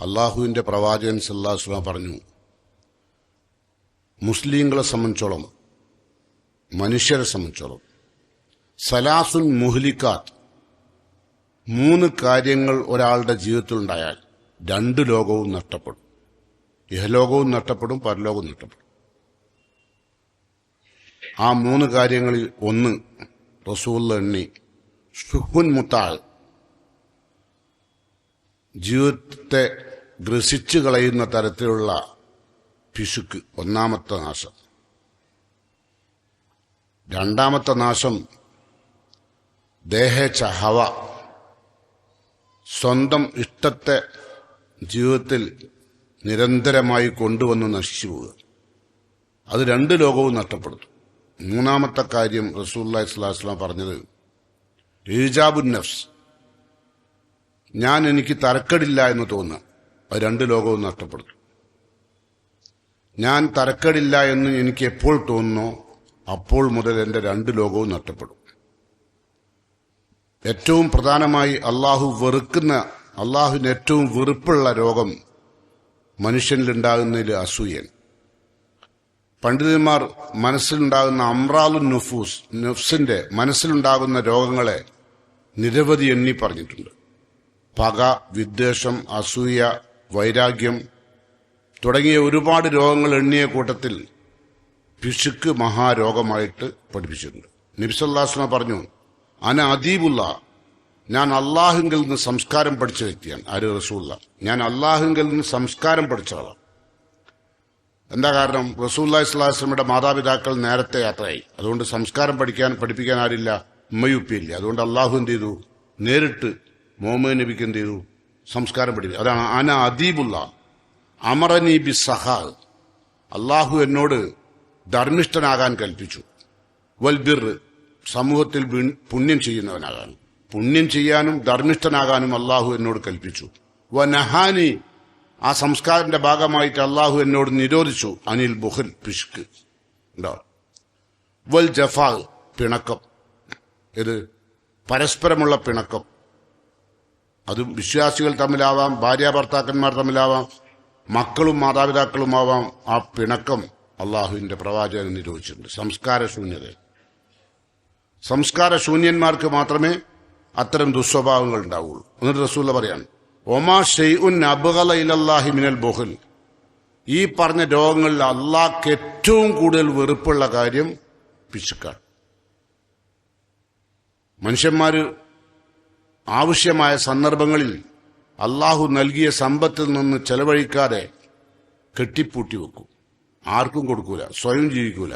അള്ളാഹുവിന്റെ പ്രവാചകൻ സല്ലല്ലാഹു അലൈഹി വസല്ലം പറഞ്ഞു, മുസ്ലിങ്ങളെ സംബന്ധിച്ചോളം, മനുഷ്യരെ സംബന്ധിച്ചോളം, സലാസുൻ മുഹ്ലിക്കാത്ത്, 3 കാര്യങ്ങൾ ഒരാളുടെ ജീവിതത്തിലുണ്ടായാൽ 2 ലോകവും നഷ്ടപ്പെടും. ഇഹലോകവും നഷ്ടപ്പെടും, പരലോകവും നഷ്ടപ്പെടും. ആ 3 കാര്യങ്ങളിൽ ഒന്ന് റസൂൽ എണ്ണി, ഷുഹുൻ മുത്താൽ, ജീവിതത്തെ ഗ്രസിച്ചു കളയുന്ന തരത്തിലുള്ള പിശുക്ക്, ഒന്നാമത്തെ നാശം. രണ്ടാമത്തെ നാശം ദേഹേച്ഛ, ഹവ, സ്വന്തം ഇഷ്ടത്തെ ജീവിതത്തിൽ നിരന്തരമായി കൊണ്ടുവന്ന് നശിച്ചു പോവുക. അത് 2 ലോകവും നഷ്ടപ്പെടുത്തും. മൂന്നാമത്തെ കാര്യം റസൂലുള്ളാഹി സ്വല്ലല്ലാഹു അലൈഹി വസല്ലം പറഞ്ഞത് ഈജാബുൻ നഫ്സ്, എനിക്ക് തരക്കേടില്ല എന്ന് തോന്നുക, അത് 2 ലോകവും നഷ്ടപ്പെടുത്തും. ഞാൻ തരക്കേടില്ല എന്ന് എനിക്ക് എപ്പോൾ തോന്നുന്നോ അപ്പോൾ മുതൽ എന്റെ 2 ലോകവും നഷ്ടപ്പെടും. ഏറ്റവും പ്രധാനമായി അള്ളാഹുവിന് ഏറ്റവും വെറുപ്പുള്ള രോഗം മനുഷ്യനിലുണ്ടാകുന്നതിൽ അസൂയൻ. പണ്ഡിതന്മാർ മനസ്സിലുണ്ടാകുന്ന അമ്രാലുൻ നുഫൂസ്, നഫ്സിന്റെ മനസ്സിലുണ്ടാകുന്ന രോഗങ്ങളെ നിരവധി എണ്ണി പറഞ്ഞിട്ടുണ്ട്. പക, വിദ്വേഷം, അസൂയ, വൈരാഗ്യം തുടങ്ങിയ ഒരുപാട് രോഗങ്ങൾ എണ്ണിയ കൂട്ടത്തിൽ പിശുക്ക് മഹാരോഗമായിട്ട് പഠിപ്പിച്ചിട്ടുണ്ട്. നബി സല്ലല്ലാഹു അലൈഹി വസല്ലം പറഞ്ഞു, അന അദീബുള്ള, ഞാൻ അള്ളാഹുവിൽ നിന്ന് സംസ്കാരം പഠിച്ച വ്യക്തിയാണ്. ആര്? റസൂലുള്ള. ഞാൻ അള്ളാഹുവിൽ നിന്ന് സംസ്കാരം പഠിച്ചതാണ്. എന്താ കാരണം? റസൂലുള്ളാഹി സ്വല്ലല്ലാഹു അലൈഹി വസല്ലമയുടെ മാതാപിതാക്കൾ നേരത്തെ യാത്രയായി. അതുകൊണ്ട് സംസ്കാരം പഠിപ്പിക്കാൻ ആരില്ല, ഉമ്മയുപ്പിയില്ല. അതുകൊണ്ട് അള്ളാഹു എന്ത് ചെയ്തു? നേരിട്ട് മുഹമ്മദ് നബിക്ക് എന്ത് ചെയ്തു? സംസ്കാരം പഠിപ്പിക്കും. അതാണ് അന അദീബുള്ള അമറനി ബി സഹാ, അള്ളാഹു എന്നോട് ധർമ്മിഷ്ഠനാകാൻ കൽപ്പിച്ചു. വൽ ബിർ, സമൂഹത്തിൽ പുണ്യം ചെയ്യുന്നവനാകാൻ, പുണ്യം ചെയ്യാനും ധർമ്മിഷ്ഠനാകാനും അള്ളാഹു എന്നോട് കൽപ്പിച്ചു. വ നഹാനി, ആ സംസ്കാരത്തിന്റെ ഭാഗമായിട്ട് അള്ളാഹു എന്നോട് നിരോധിച്ചു അനിൽ ബുഖൽ, പിശുക്ക്. വൽ ജഫാ, പിണക്കം. ഇത് പരസ്പരമുള്ള പിണക്കം. അതും വിശ്വാസികൾ തമ്മിലാവാം, ഭാര്യാഭർത്താക്കന്മാർ തമ്മിലാവാം, മക്കളും മാതാപിതാക്കളുമാവാം. ആ പിണക്കം അള്ളാഹുവിന്റെ പ്രവാചകൻ നിരോധിച്ചിട്ടുണ്ട്. സംസ്കാരശൂന്യന്മാർക്ക് മാത്രമേ അത്തരം ദുസ്വഭാവങ്ങൾ ഉണ്ടാവുള്ളൂ. എന്നിട്ട് റസൂലുള്ള പറയാണ്, ഒമാ ഷൈഉൻ അബ്ഗള ഇലല്ലാഹി മിനൽ ബുഖൽ, ഈ പറഞ്ഞ രോഗങ്ങളിൽ അള്ളാഹ്ക്ക് ഏറ്റവും കൂടുതൽ വെറുപ്പുള്ള കാര്യം പിശുക്കാണ്. മനുഷ്യന്മാര് ആവശ്യമായ സന്ദർഭങ്ങളിൽ അള്ളാഹു നൽകിയ സമ്പത്തിൽ നിന്ന് ചെലവഴിക്കാതെ കെട്ടിപ്പൂട്ടി വെക്കും. ആർക്കും കൊടുക്കൂല, സ്വയം ജീവിക്കൂല.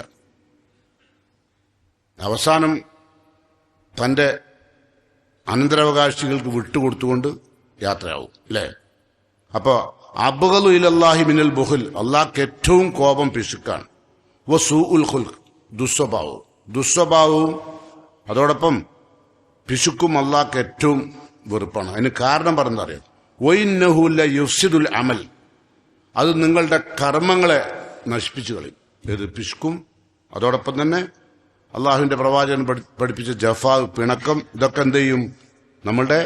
അവസാനം തന്റെ അനന്തരാവകാശികൾക്ക് വിട്ടുകൊടുത്തുകൊണ്ട് യാത്രയാവും. അല്ലേ? അപ്പൊ അബ്ഗളു ഇലല്ലാഹി മിനൽ ബുഖൽ, അള്ളാഹ്ക്ക് ഏറ്റവും കോപം പിശുക്കാണ്. വസൂഉൽ ഖുൽഖ്, ദുസ്വഭാവവും അതോടൊപ്പം പിശുക്കും അള്ളാഹ്ക്ക് ഏറ്റവും വെറുപ്പാണ്. അതിന് കാരണം പറഞ്ഞറിയാം, വഇന്നഹു ലയുഫ്സിദുൽ അമൽ, അത് നിങ്ങളുടെ കർമ്മങ്ങളെ നശിപ്പിച്ചു കളയും. ഇത് പിശുക്കും അതോടൊപ്പം തന്നെ അള്ളാഹുവിന്റെ പ്രവാചകൻ പഠിപ്പിച്ച ജഫാ, പിണക്കം, ഇതൊക്കെ എന്ത് ചെയ്യും? നമ്മളുടെ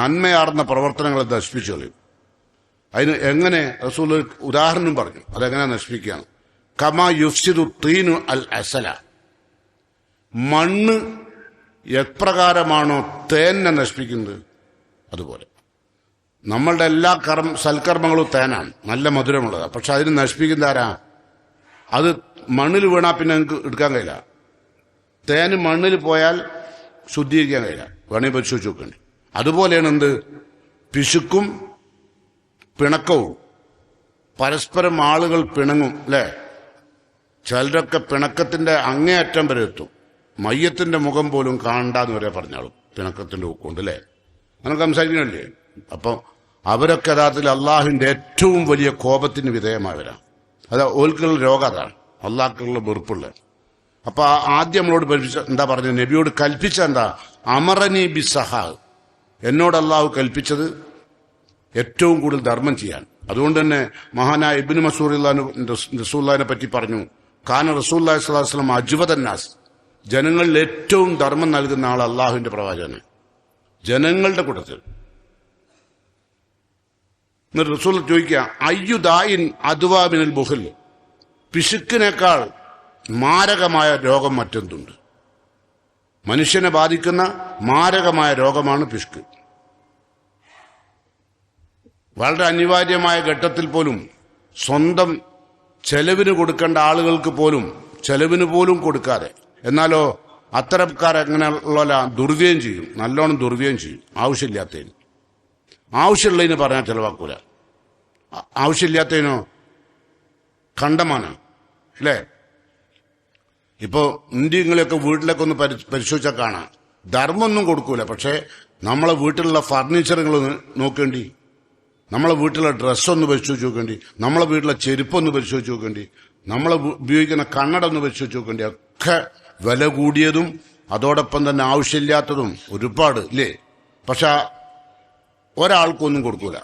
നന്മയാർന്ന പ്രവർത്തനങ്ങളെ നശിപ്പിച്ചു കളയും. അതിന് എങ്ങനെ റസൂൽ ഉദാഹരണം പറഞ്ഞു, അതെങ്ങനെ നശിപ്പിക്കുകയാണ്. കമാ യുഫ്സിദു തീനു അൽ അസല, മണ്ണ് എപ്രകാരമാണോ തേനെ നശിപ്പിക്കുന്നത് അതുപോലെ നമ്മളുടെ എല്ലാ സൽക്കർമ്മങ്ങളും തേനാണ്, നല്ല മധുരമുള്ളതാണ്. പക്ഷെ അതിന് നശിപ്പിക്കുന്ന ആരാ? അത് മണ്ണിൽ വീണാൽ പിന്നെ നമുക്ക് എടുക്കാൻ കഴിയില്ല. തേന് മണ്ണിൽ പോയാൽ ശുദ്ധീകരിക്കാൻ കഴിയില്ല. വേണമെങ്കിൽ പരിശോധിച്ച് നോക്കണ്ടേ. അതുപോലെയാണ് എന്ത്? പിശുക്കും പിണക്കവും. പരസ്പരം ആളുകൾ പിണങ്ങും. അല്ലേ? ചിലരൊക്കെ പിണക്കത്തിന്റെ അങ്ങേയറ്റം വരെ എത്തും. മയ്യത്തിന്റെ മുഖം പോലും കാണണ്ടെന്ന് വരെ പറഞ്ഞാളും പിണക്കത്തിന്റെ ഊക്കുണ്ട്. അല്ലേ? അങ്ങനെ സംസാരിക്കണല്ലേ? അപ്പൊ അവരൊക്കെ യഥാർത്ഥത്തിൽ അള്ളാഹുവിന്റെ ഏറ്റവും വലിയ കോപത്തിന് വിധേയമായവരാണ്. അത് ഓൽക്കുള്ള രോഗം അതാണ്, അള്ളാഹ്ക്കുള്ള വെറുപ്പുള്ള. അപ്പൊ ആദ്യം നമ്മളോട് എന്താ പറഞ്ഞത്? നബിയോട് കൽപ്പിച്ച എന്താ? അമറനി ബി സഹാ, എന്നോട് അള്ളാഹു കൽപ്പിച്ചത് ഏറ്റവും കൂടുതൽ ധർമ്മം ചെയ്യാൻ. അതുകൊണ്ട് തന്നെ മഹാനായ ഇബ്നു മസ്ഊദ് റസൂലുള്ളാഹിനെ പറ്റി പറഞ്ഞു, കാന റസൂലുള്ളാഹി സ്വല്ലല്ലാഹു അലൈഹി വസല്ലം അജ്വദന്നാസ്, ജനങ്ങളിൽ ഏറ്റവും ധർമ്മം നൽകുന്ന ആൾ അള്ളാഹുവിന്റെ പ്രവാചകനാണ്. ജനങ്ങളുടെ കൂട്ടത്തിൽ എന്നിട്ട് റസൂൽ ചോദിക്കുക, അയ്യുദായിൻ അദ്വാബിനൽ ബുഖൽ, പിശുക്കിനേക്കാൾ മാരകമായ രോഗം മറ്റെന്തുണ്ട്? മനുഷ്യനെ ബാധിക്കുന്ന മാരകമായ രോഗമാണ് പിശുക്ക്. വളരെ അനിവാര്യമായ ഘട്ടത്തിൽ പോലും സ്വന്തം ചെലവിന് കൊടുക്കേണ്ട ആളുകൾക്ക് പോലും ചെലവിന് പോലും കൊടുക്കാതെ, എന്നാലോ അത്തരക്കാരെങ്ങനെയുള്ള ദുർവ്യയം ചെയ്യും, നല്ലോണം ദുർവ്യയം ചെയ്യും. ആവശ്യമില്ലാത്തതിന്, ആവശ്യമുള്ളതിന് പറഞ്ഞാൽ ചെലവാക്കൂല, ആവശ്യമില്ലാത്തതിനോ കണ്ടമാനാണ്, അല്ലേ? ഇപ്പോ ഇന്ത്യങ്ങളെയൊക്കെ വീട്ടിലൊക്കെ ഒന്ന് പരിശോധിച്ചാൽ കാണാം, ധർമ്മമൊന്നും കൊടുക്കൂല, പക്ഷെ നമ്മളെ വീട്ടിലുള്ള ഫർണിച്ചറുകളൊന്ന് നോക്കേണ്ടി, നമ്മളെ വീട്ടിലെ ഡ്രസ്സൊന്ന് പരിശോധിച്ച് നോക്കേണ്ടി, നമ്മളെ വീട്ടിലെ ചെരുപ്പൊന്ന് പരിശോധിച്ച് നോക്കേണ്ടി, നമ്മളെ ഉപയോഗിക്കുന്ന കണ്ണട ഒന്ന് പരിശോധിച്ച് നോക്കേണ്ടി, ഒക്കെ വില കൂടിയതും അതോടൊപ്പം തന്നെ ആവശ്യമില്ലാത്തതും ഒരുപാട്, ഇല്ലേ? പക്ഷെ ഒരാൾക്കൊന്നും കൊടുക്കൂല,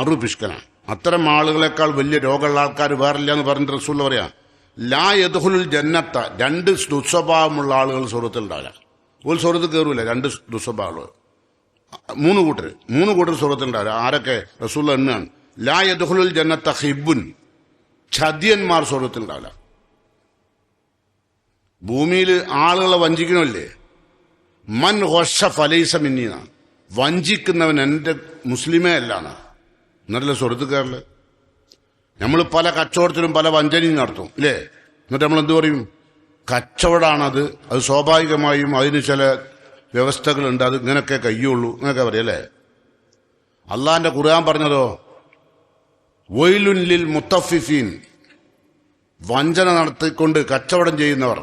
അറു പിഷ്കനാണ്. അത്തരം ആളുകളെക്കാൾ വലിയ രോഗമുള്ള ആൾക്കാർ വേറില്ല എന്ന് പറഞ്ഞിട്ട് റസൂൽ പറയാം, ലാ യദ്ഖുലുൽ ജന്നത്ത, രണ്ട് ദുസ്വഭാവമുള്ള ആളുകൾ സ്വർഗ്ഗത്തിൽ ഉണ്ടാവില്ല. ഒരു സ്വർഗ്ഗത്തിൽ കയറൂല, രണ്ട് ദുസ്വഭാവങ്ങൾ, മൂന്ന് കൂട്ടർ സ്വർഗ്ഗത്തിൽ ഉണ്ടാവില്ല. ആരൊക്കെ? റസൂൽ എണ്ണാണ്. ലാ യദ്ഖുലുൽ ജന്നത്ത ഹിബ്ബുൻ, ചതിയന്മാർ സ്വർഗ്ഗത്തിൽ ഉണ്ടാവില്ല. ഭൂമിയിൽ ആളുകളെ വഞ്ചിക്കണമല്ലേ? മൻ ഖശ ഫലൈസ മിന്നീന, വഞ്ചിക്കുന്നവൻ എന്റെ മുസ്ലിമേ അല്ലാന്ന്. എന്നല്ല സ്വർഗ്ഗത്തിൽ കയറല്. നമ്മൾ പല കച്ചവടത്തിലും പല വഞ്ചനയും നടത്തും, ഇല്ലേ? എന്നിട്ട് നമ്മൾ എന്തു പറയും? കച്ചവടമാണത്, അത് സ്വാഭാവികമായും അതിന് ചില വ്യവസ്ഥകളുണ്ട്, അത് ഇങ്ങനെയൊക്കെ കഴിയുള്ളൂ എന്നൊക്കെ പറയും, അല്ലേ? അള്ളാന്റെ ഖുർആൻ പറഞ്ഞതോ, വൈലുൻ ലിൽ മുത്തഫിഫീൻ, വഞ്ചന നടത്തിക്കൊണ്ട് കച്ചവടം ചെയ്യുന്നവർ,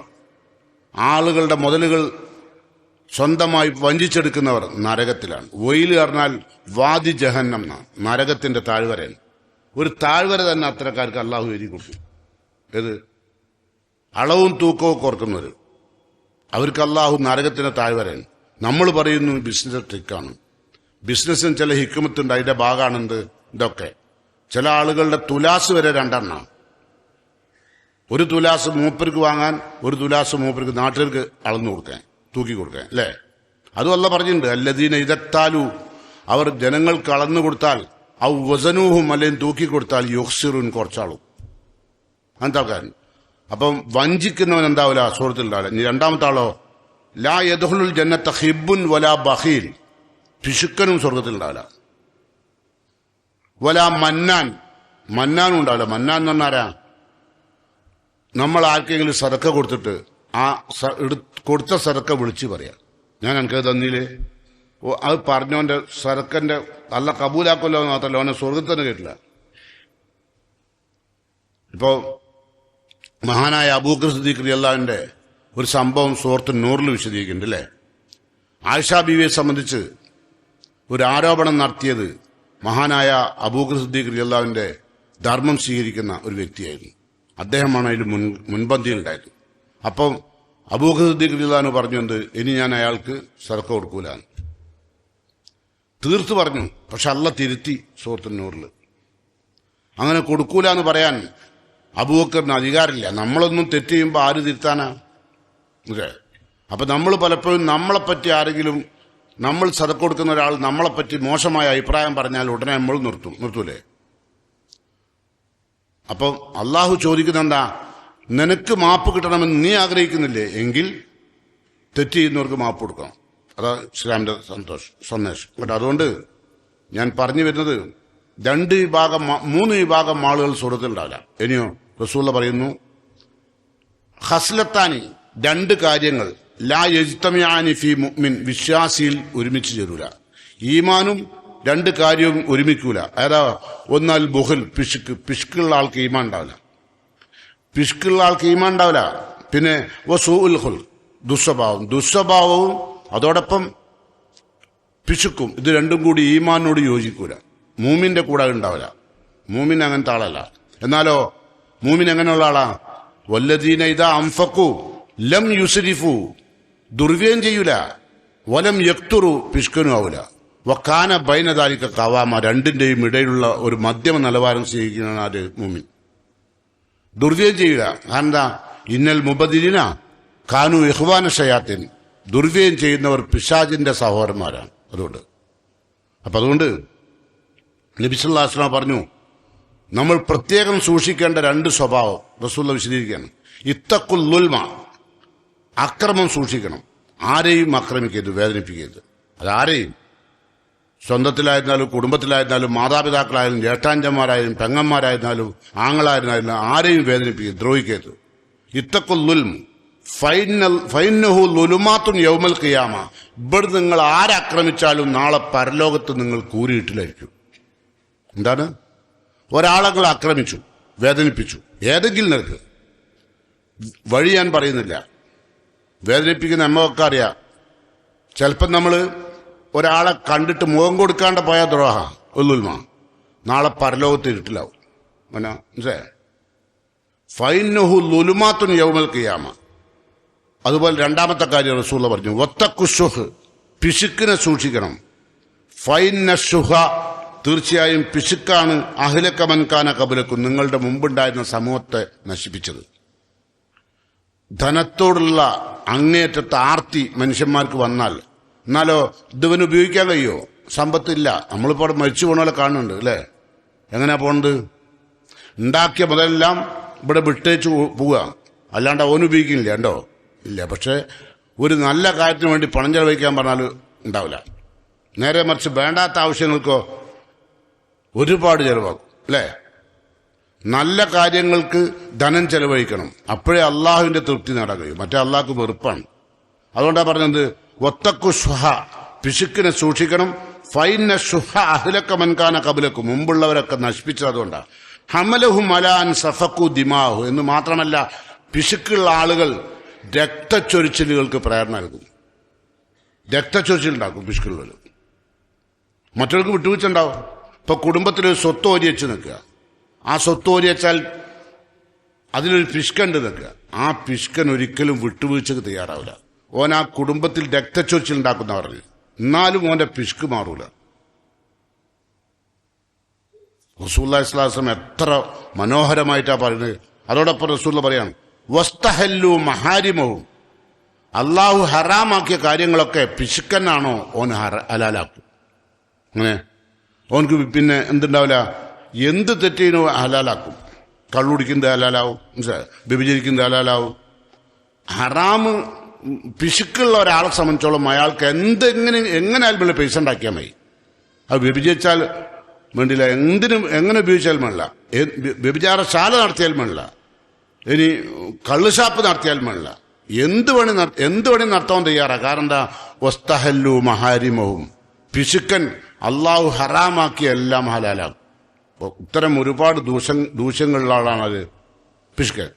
ആളുകളുടെ മുതലുകൾ സ്വന്തമായി വഞ്ചിച്ചെടുക്കുന്നവർ നരകത്തിലാണ്. വൈല് പറഞ്ഞാൽ വാദി ജഹന്നം, നരകത്തിന്റെ താഴ്വരയാണ്. ഒരു താഴ്വര തന്നെ അത്തരക്കാർക്ക് അള്ളാഹു എഴുതി കൊടുക്കും. ഏത്? അളവും തൂക്കവും ഓർക്കുന്നവർ, അവർക്ക് അള്ളാഹു നരകത്തിന്റെ താഴ്വരയാണ്. നമ്മൾ പറയുന്നു ബിസിനസ് ട്രിക്കാണ്, ബിസിനസ്സിന് ചില ഹിക്കുമത്തുണ്ട്, അതിന്റെ ഭാഗമാണെന്ത് ഇതൊക്കെ. ചില ആളുകളുടെ തുലാസ് വരെ രണ്ടെണ്ണം, ഒരു തുലാസ് മൂപ്പർക്ക് വാങ്ങാൻ, ഒരു തുലാസ് മൂപ്പർക്ക് നാട്ടുകാർക്ക് അളന്നു കൊടുക്കാൻ, തൂക്കി കൊടുക്കാൻ, അല്ലേ? അതും അല്ല പറഞ്ഞിട്ടുണ്ട്, അല്ലദീന ഇദത്താലു, അവർ ജനങ്ങൾക്ക് അളന്നു കൊടുത്താൽ, ഔ വസനൂഹും, അല്ലെങ്കിൽ തൂക്കി കൊടുത്താൽ, യുഹ്സിറുൻ, കുറച്ചാളും. അങ്ങനത്തെ ആൾക്കാരൻ. അപ്പം വഞ്ചിക്കുന്നവൻ എന്താവില്ല, സ്വർഗ്ഗത്തിൽ ഉണ്ടാവില്ല. ഇനി രണ്ടാമത്തെ ആളോ, ലാ യദ്ഖുലുൽ ജന്നത്ത ഹിബ്ബുൻ വലാ ബഖീൽ, പിശുക്കനും സ്വർഗ്ഗത്തിൽ ഉണ്ടാവില്ല. വലാ മന്നാൻ, മന്നാനും ഉണ്ടാവില്ല. മന്നാൻ എന്ന് പറഞ്ഞാരാ? നമ്മൾ ആർക്കെങ്കിലും സദക്ക കൊടുത്തിട്ട് ആ കൊടുത്ത സദക്ക വിളിച്ച് പറയാം, ഞാൻ എനിക്ക് തന്നില്ലേ, അത് പറഞ്ഞോന്റെ സദക്കന്റെ നല്ല കബൂലാക്കല്ലോ എന്ന് മാത്രമല്ല, അവനെ സ്വർഗ്ഗത്തിൽ തന്നെ കേട്ടില്ല. ഇപ്പോ മഹാനായ അബൂബക്കർ സിദ്ദീഖ് റളിയല്ലാഹുവിന്റെ ഒരു സംഭവം സൂറത്ത് നൂറിൽ വിശദീകരിക്കുന്നുണ്ട്, അല്ലേ? ആയിഷ ബീവിയെ സംബന്ധിച്ച് ഒരു ആരോപണം നടത്തിയത് മഹാനായ അബൂബക്കർ സിദ്ദീഖ് റളിയല്ലാഹുവിന്റെ ധർമ്മം സ്വീകരിക്കുന്ന ഒരു വ്യക്തിയായിരുന്നു. അദ്ദേഹമാണ് അതിൽ മുൻപന്തിയിലുണ്ടായത്. അപ്പം അബൂബക്കർ സിദ്ദീഖ് റളിയല്ലാഹു പറഞ്ഞു, എന്ത്, ഇനി ഞാൻ അയാൾക്ക് സദക്ക കൊടുക്കൂല. തീർത്തു പറഞ്ഞു. പക്ഷെ അള്ളാഹ് തിരുത്തി സൂറത്തുൻ നൂറിൽ. അങ്ങനെ കൊടുക്കൂല എന്ന് പറയാൻ അബൂബക്കറിന് അധികാരമില്ല. നമ്മളൊന്നും തെറ്റ് ചെയ്യുമ്പോൾ ആര് തിരുത്താനാ? അപ്പൊ നമ്മൾ പലപ്പോഴും നമ്മളെപ്പറ്റി ആരെങ്കിലും, നമ്മൾ സദക്ക കൊടുക്കുന്ന ഒരാൾ നമ്മളെപ്പറ്റി മോശമായ അഭിപ്രായം പറഞ്ഞാൽ ഉടനെ നമ്മൾ നിർത്തൂലേ? അപ്പം അള്ളാഹു ചോദിക്കുന്ന എന്താ? നിനക്ക് മാപ്പ് കിട്ടണമെന്ന് നീ ആഗ്രഹിക്കുന്നില്ലേ? എങ്കിൽ തെറ്റ് ചെയ്യുന്നവർക്ക് മാപ്പ് കൊടുക്കണം. അതാ ഇസ്ലാമിന്റെ സന്ദേശം. കേട്ടോ, അതുകൊണ്ട് ഞാൻ പറഞ്ഞു വരുന്നത്, മൂന്ന് വിഭാഗം ആളുകൾ സ്വർഗ്ഗത്തിൽ ഉണ്ടാവില്ല. ഇനിയോ റസൂലുള്ള പറയുന്നു, ഹസ്ലത്താനി, രണ്ട് കാര്യങ്ങൾ, ലാ യജ്തമിയാനി ഫി മുഅ്മിൻ, വിശ്വാസിയിൽ ഒരുമിച്ച് ചേരൂല. ഈമാനും രണ്ട് കാര്യവും ഒരുമിക്കൂല. അതാ, ഒന്നാൽ ബുഖൽ, പിശുക്കുള്ള ആൾക്ക് ഈമാൻ ഉണ്ടാവില്ല. പിശുക്കുള്ള ആൾക്ക് ഈമാൻ ഉണ്ടാവില്ല. പിന്നെ വസൂഉൽ ഖുൽഖ്, ദുസ്വഭാവവും അതോടൊപ്പം പിശുക്കും, ഇത് രണ്ടും കൂടി ഈമാനോട് യോജിക്കൂല. മൂമിന്റെ കൂടെ ഉണ്ടാവില്ല. മൂമിൻ അങ്ങനത്തെ ആളല്ല. എന്നാലോ മൂമിൻ എങ്ങനെയുള്ള ആളാ? വല്ലദീന ഇദാ അൻഫഖു ലം യുസ്രിഫു, ദുർവ്യയം ചെയ്യൂല. വലം യക്തുറു, പിശുക്കനും ആവൂല. വക്കാന ബൈന ദാലിക ഖവാമ, രണ്ടിന്റെയും ഇടയിലുള്ള ഒരു മധ്യമ നിലവാരം സ്വീകരിക്കുന്ന ആര്? മൂമിൻ. ദുർവ്യയം ചെയ്യൂല. എന്താ? ഇന്നൽ മുബദിലിന കാനു ഇഖ്വാന ശയാത്തിൻ, ദുർവ്യയം ചെയ്യുന്നവർ പിശാചിന്റെ സഹോദരന്മാരാണ്. അതുകൊണ്ട് നബി സല്ലല്ലാഹു അലൈഹി വസല്ലം പറഞ്ഞു, നമ്മൾ പ്രത്യേകം സൂക്ഷിക്കേണ്ട രണ്ട് സ്വഭാവം റസൂലുള്ള വിശദീകരിക്കുകയാണ്. ഇത്തഖുൽ ളുൽമ, അക്രമം സൂക്ഷിക്കണം. ആരെയും ആക്രമിക്കരുത്, വേദനിപ്പിക്കരുത്. അതാരെയും, സ്വന്തത്തിലായിരുന്നാലും കുടുംബത്തിലായിരുന്നാലും മാതാപിതാക്കളായാലും ജ്യേഷ്ഠാഞ്ചന്മാരായാലും പെങ്ങന്മാരായിരുന്നാലും ആങ്ങളായിരുന്നാലും ആരെയും വേദനിപ്പിക്കരുത്, ദ്രോഹിക്കരുത്. ഇത്തഖുൽ ളുൽമ ഫൈന്നഹു ളുലുമാത്തുൻ യൗമൽ ഖിയാമ. ഇവിടെ നിങ്ങൾ ആരാക്രമിച്ചാലും നാളെ പരലോകത്ത് നിങ്ങൾ കൂരിയിട്ടിലായിരിക്കും. എന്താണ്? ഒരാളങ്ങൾ ആക്രമിച്ചു, വേദനിപ്പിച്ചു, ഏതെങ്കിലും നിരക്ക്, വഴി ഞാൻ പറയുന്നില്ല, വേദനിപ്പിക്കുന്ന നമ്മയൊക്കെ അറിയാം. ചിലപ്പം നമ്മൾ ഒരാളെ കണ്ടിട്ട് മുഖം കൊടുക്കാണ്ട് പോയ ദ്രോഹ ഒല്ലുൽമ, നാളെ പരലോകത്ത് ഇരുട്ടിലാവും. മനസ്സിലായോ? ഫൈന്നഹു ളുലുമാത്തുൻ യൗമൽ ഖിയാമ. അതുപോലെ രണ്ടാമത്തെ കാര്യം റസൂല പറഞ്ഞു, വത്തഖുശുഹ്, പിശുക്കിനെ സൂക്ഷിക്കണം. ഫൈന്ന ശുഹ, തീർച്ചയായും പിശുക്കാണ് അഹ്ലക മൻ കാന ഖബ്ലക്കും, നിങ്ങളുടെ മുമ്പുണ്ടായിരുന്ന സമൂഹത്തെ നശിപ്പിച്ചത്. ധനത്തോടുള്ള അങ്ങേയറ്റത്തെ ആർത്തി മനുഷ്യന്മാർക്ക് വന്നാൽ, എന്നാലോ ഇതുവന് ഉപയോഗിക്കാൻ കഴിയോ? സമ്പത്തില്ല. നമ്മളിപ്പോൾ മരിച്ചു പോണ കാണുന്നുണ്ട് അല്ലേ? എങ്ങനെയാ പോണത്? ഉണ്ടാക്കിയ മുതലെല്ലാം ഇവിടെ വിട്ടേച്ച് പോവുക, അല്ലാണ്ട് അവൻ ഉപയോഗിക്കുന്നില്ല. ഉണ്ടോ? ഇല്ല. പക്ഷെ ഒരു നല്ല കാര്യത്തിന് വേണ്ടി പണം ചെലവഴിക്കാൻ പറഞ്ഞാൽ ഉണ്ടാവില്ല. നേരെ മറിച്ച് വേണ്ടാത്ത ആവശ്യങ്ങൾക്കോ ഒരുപാട് ചെലവാക്കും അല്ലേ? നല്ല കാര്യങ്ങൾക്ക് ധനം ചെലവഴിക്കണം, അപ്പോഴേ അള്ളാഹുവിന്റെ തൃപ്തി നേടാൻ കഴിയും. മറ്റേ അള്ളാഹ്ക്ക് വെറുപ്പാണ്. അതുകൊണ്ടാണ് പറഞ്ഞത് വത്തഖു ശുഹ, പിശുക്കിനെ സൂക്ഷിക്കണം. ഫൈന്ന ശുഹ അഹ്ലക മൻ കാന ഖബ്ലക്കും, മുമ്പുള്ളവരൊക്കെ നശിപ്പിച്ചത് അതുകൊണ്ടാണ്. ഹമലഹും അലാൻ സഫഖു ദിമാഹു എന്ന് മാത്രമല്ല, പിശുക്കുള്ള ആളുകൾ രക്തച്ചൊരിച്ചിലുകൾക്ക് പ്രേരണ നൽകും. രക്തച്ചൊരിച്ചിലുണ്ടാക്കും പിശുക്കുള്ളവർ. മറ്റവർക്ക് വിട്ടുവീഴ്ച ഉണ്ടാവും. ഇപ്പൊ കുടുംബത്തിലൊരു സ്വത്ത് ഓരി വെച്ച് നിൽക്കുക, ആ സ്വത്ത് ഓരി വെച്ചാൽ അതിലൊരു പിശുക്കുണ്ട് നിൽക്കുക, ആ പിശുക്കൻ ഒരിക്കലും വിട്ടുവീഴ്ചക്ക് തയ്യാറാവില്ല. ഓൻ ആ കുടുംബത്തിൽ രക്തച്ചൊരിച്ചിലുണ്ടാക്കുന്ന പറഞ്ഞു, എന്നാലും ഓന്റെ പിശുക്ക് മാറൂല. റസൂലുള്ളാഹി സ്വല്ലല്ലാഹു അലൈഹി വസല്ലം എത്ര മനോഹരമായിട്ടാ പറയുന്നത്. അതോടൊപ്പം റസൂലുള്ള പറയാണ്, വസ്തഹല്ലു മഹാരിമവും, അള്ളാഹു ഹറാമാക്കിയ കാര്യങ്ങളൊക്കെ പിശുക്കനാണോ ഓൻ ഹലാലാക്കും. അങ്ങനെ ഓനക്ക് പിന്നെ എന്തുണ്ടാവില്ല, എന്ത് തെറ്റിനോ ഹലാലാക്കും. കള്ളുടിക്കുന്നത് ഹലാലാവും, വ്യഭിചരിക്കുന്നത് ഹലാലാവും. ഹറാമ് പിശുക്കുള്ള ഒരാളെ സംബന്ധിച്ചോളം അയാൾക്ക് എങ്ങനെയാലും പൈസ ഉണ്ടാക്കിയാൽ മതി. അത് വ്യഭിചരിച്ചാൽ വേണ്ടില്ല, എങ്ങനെ ഉപയോഗിച്ചാലും വേണ്ടില്ല, വ്യഭിചാരശാല നടത്തിയാൽ വേണ്ടില്ല, ഇനി കള്ളുഷാപ്പ് നടത്തിയാൽ വേണ്ടില്ല, എന്ത് വേണി നടത്താൻ തയ്യാറാണ്. കാരണം എന്താ? വസ്തഹല്ലു മഹാരിമവും, പിശുക്കൻ അള്ളാഹു ഹറാമാക്കിയ എല്ലാം ഹലാലാകും. ഇത്തരം ഒരുപാട് ദൂഷ്യങ്ങളുള്ള ആളാണത് പിശുക്കൻ.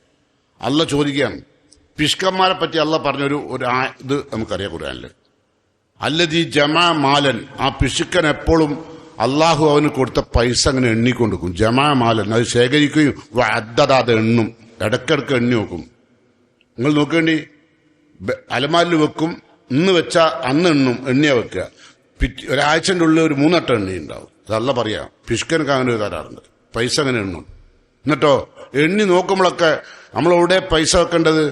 അല്ല ചോദിക്കുകയാണ്, പിശുക്കന്മാരെ പറ്റി അല്ല പറഞ്ഞൊരു ഇത് നമുക്കറിയാം ഖുർആനില്. അല്ലദീ ജമാ മാലൻ, ആ പിശുക്കൻ എപ്പോഴും അള്ളാഹു അവന് കൊടുത്ത പൈസ അങ്ങനെ എണ്ണിക്കൊണ്ടിരിക്കും. ജമാ മാലൻ, അത് ശേഖരിക്കുകയും അത് എണ്ണും, ഇടക്കിടക്ക് എണ്ണി നോക്കും. നിങ്ങൾ നോക്കേണ്ടി, അലമാരിൽ വെക്കും, ഇന്ന് വെച്ചാൽ അന്ന് എണ്ണിയാ വെക്കുക. ഒരാഴ്ചൻ്റെ ഉള്ളിൽ ഒരു 3 വട്ടം എണ്ണി ഉണ്ടാവും. അതല്ല പറയാം, പിശുക്കനൊക്കെ അങ്ങനെ തരാറുണ്ട്. പൈസ അങ്ങനെ എണ്ണും. എന്നിട്ടോ എണ്ണി നോക്കുമ്പോഴൊക്കെ നമ്മളെവിടെ പൈസ വെക്കേണ്ടത്?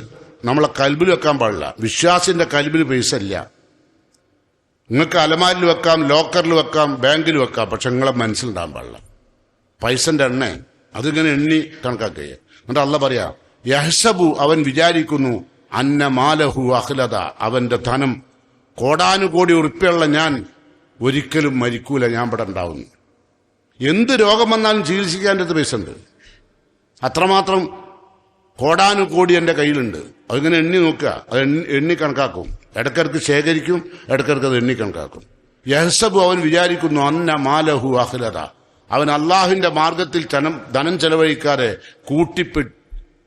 നമ്മളെ കൽബിൽ വെക്കാൻ പാടില്ല. വിശ്വാസിന്റെ കൽബിൽ പൈസ ഇല്ല. നിങ്ങൾക്ക് അലമാരിൽ വെക്കാം, ലോക്കറിൽ വെക്കാം, ബാങ്കിൽ വെക്കാം, പക്ഷെ നിങ്ങളെ മനസ്സിലുണ്ടാകാൻ പാടില്ല. പൈസന്റെ എണ്ണ അതിങ്ങനെ എണ്ണി കണക്കാക്കുക. എന്നിട്ട് അല്ല പറയാ, യഹ്സബു, അവൻ വിചാരിക്കുന്നു, അന്ന മാലഹു അഖ്ലദ, അവന്റെ ധനം കോടാനുകോടി ഉറുപ്പിയുള്ള ഞാൻ ഒരിക്കലും മരിക്കൂല, ഞാൻ ഇവിടെ ഉണ്ടാവുന്നു. എന്ത് രോഗം വന്നാലും ചികിത്സിക്കാൻ എൻ്റെ പൈസ ഉണ്ട്. അത്രമാത്രം കോടാനുകോടി എൻ്റെ കയ്യിലുണ്ട്. അതിങ്ങനെ എണ്ണി നോക്കുക, അത് എണ്ണി കണക്കാക്കും. ഇടക്കിടക്ക് ശേഖരിക്കും, ഇടക്കിടക്ക് അത് എണ്ണി കണക്കാക്കും. യഹ്സബു, അവൻ വിചാരിക്കുന്നു, അന്ന മാലഹു അഖ്ലദ, അവൻ അള്ളാഹുവിന്റെ മാർഗത്തിൽ ധനം ചെലവഴിക്കാതെ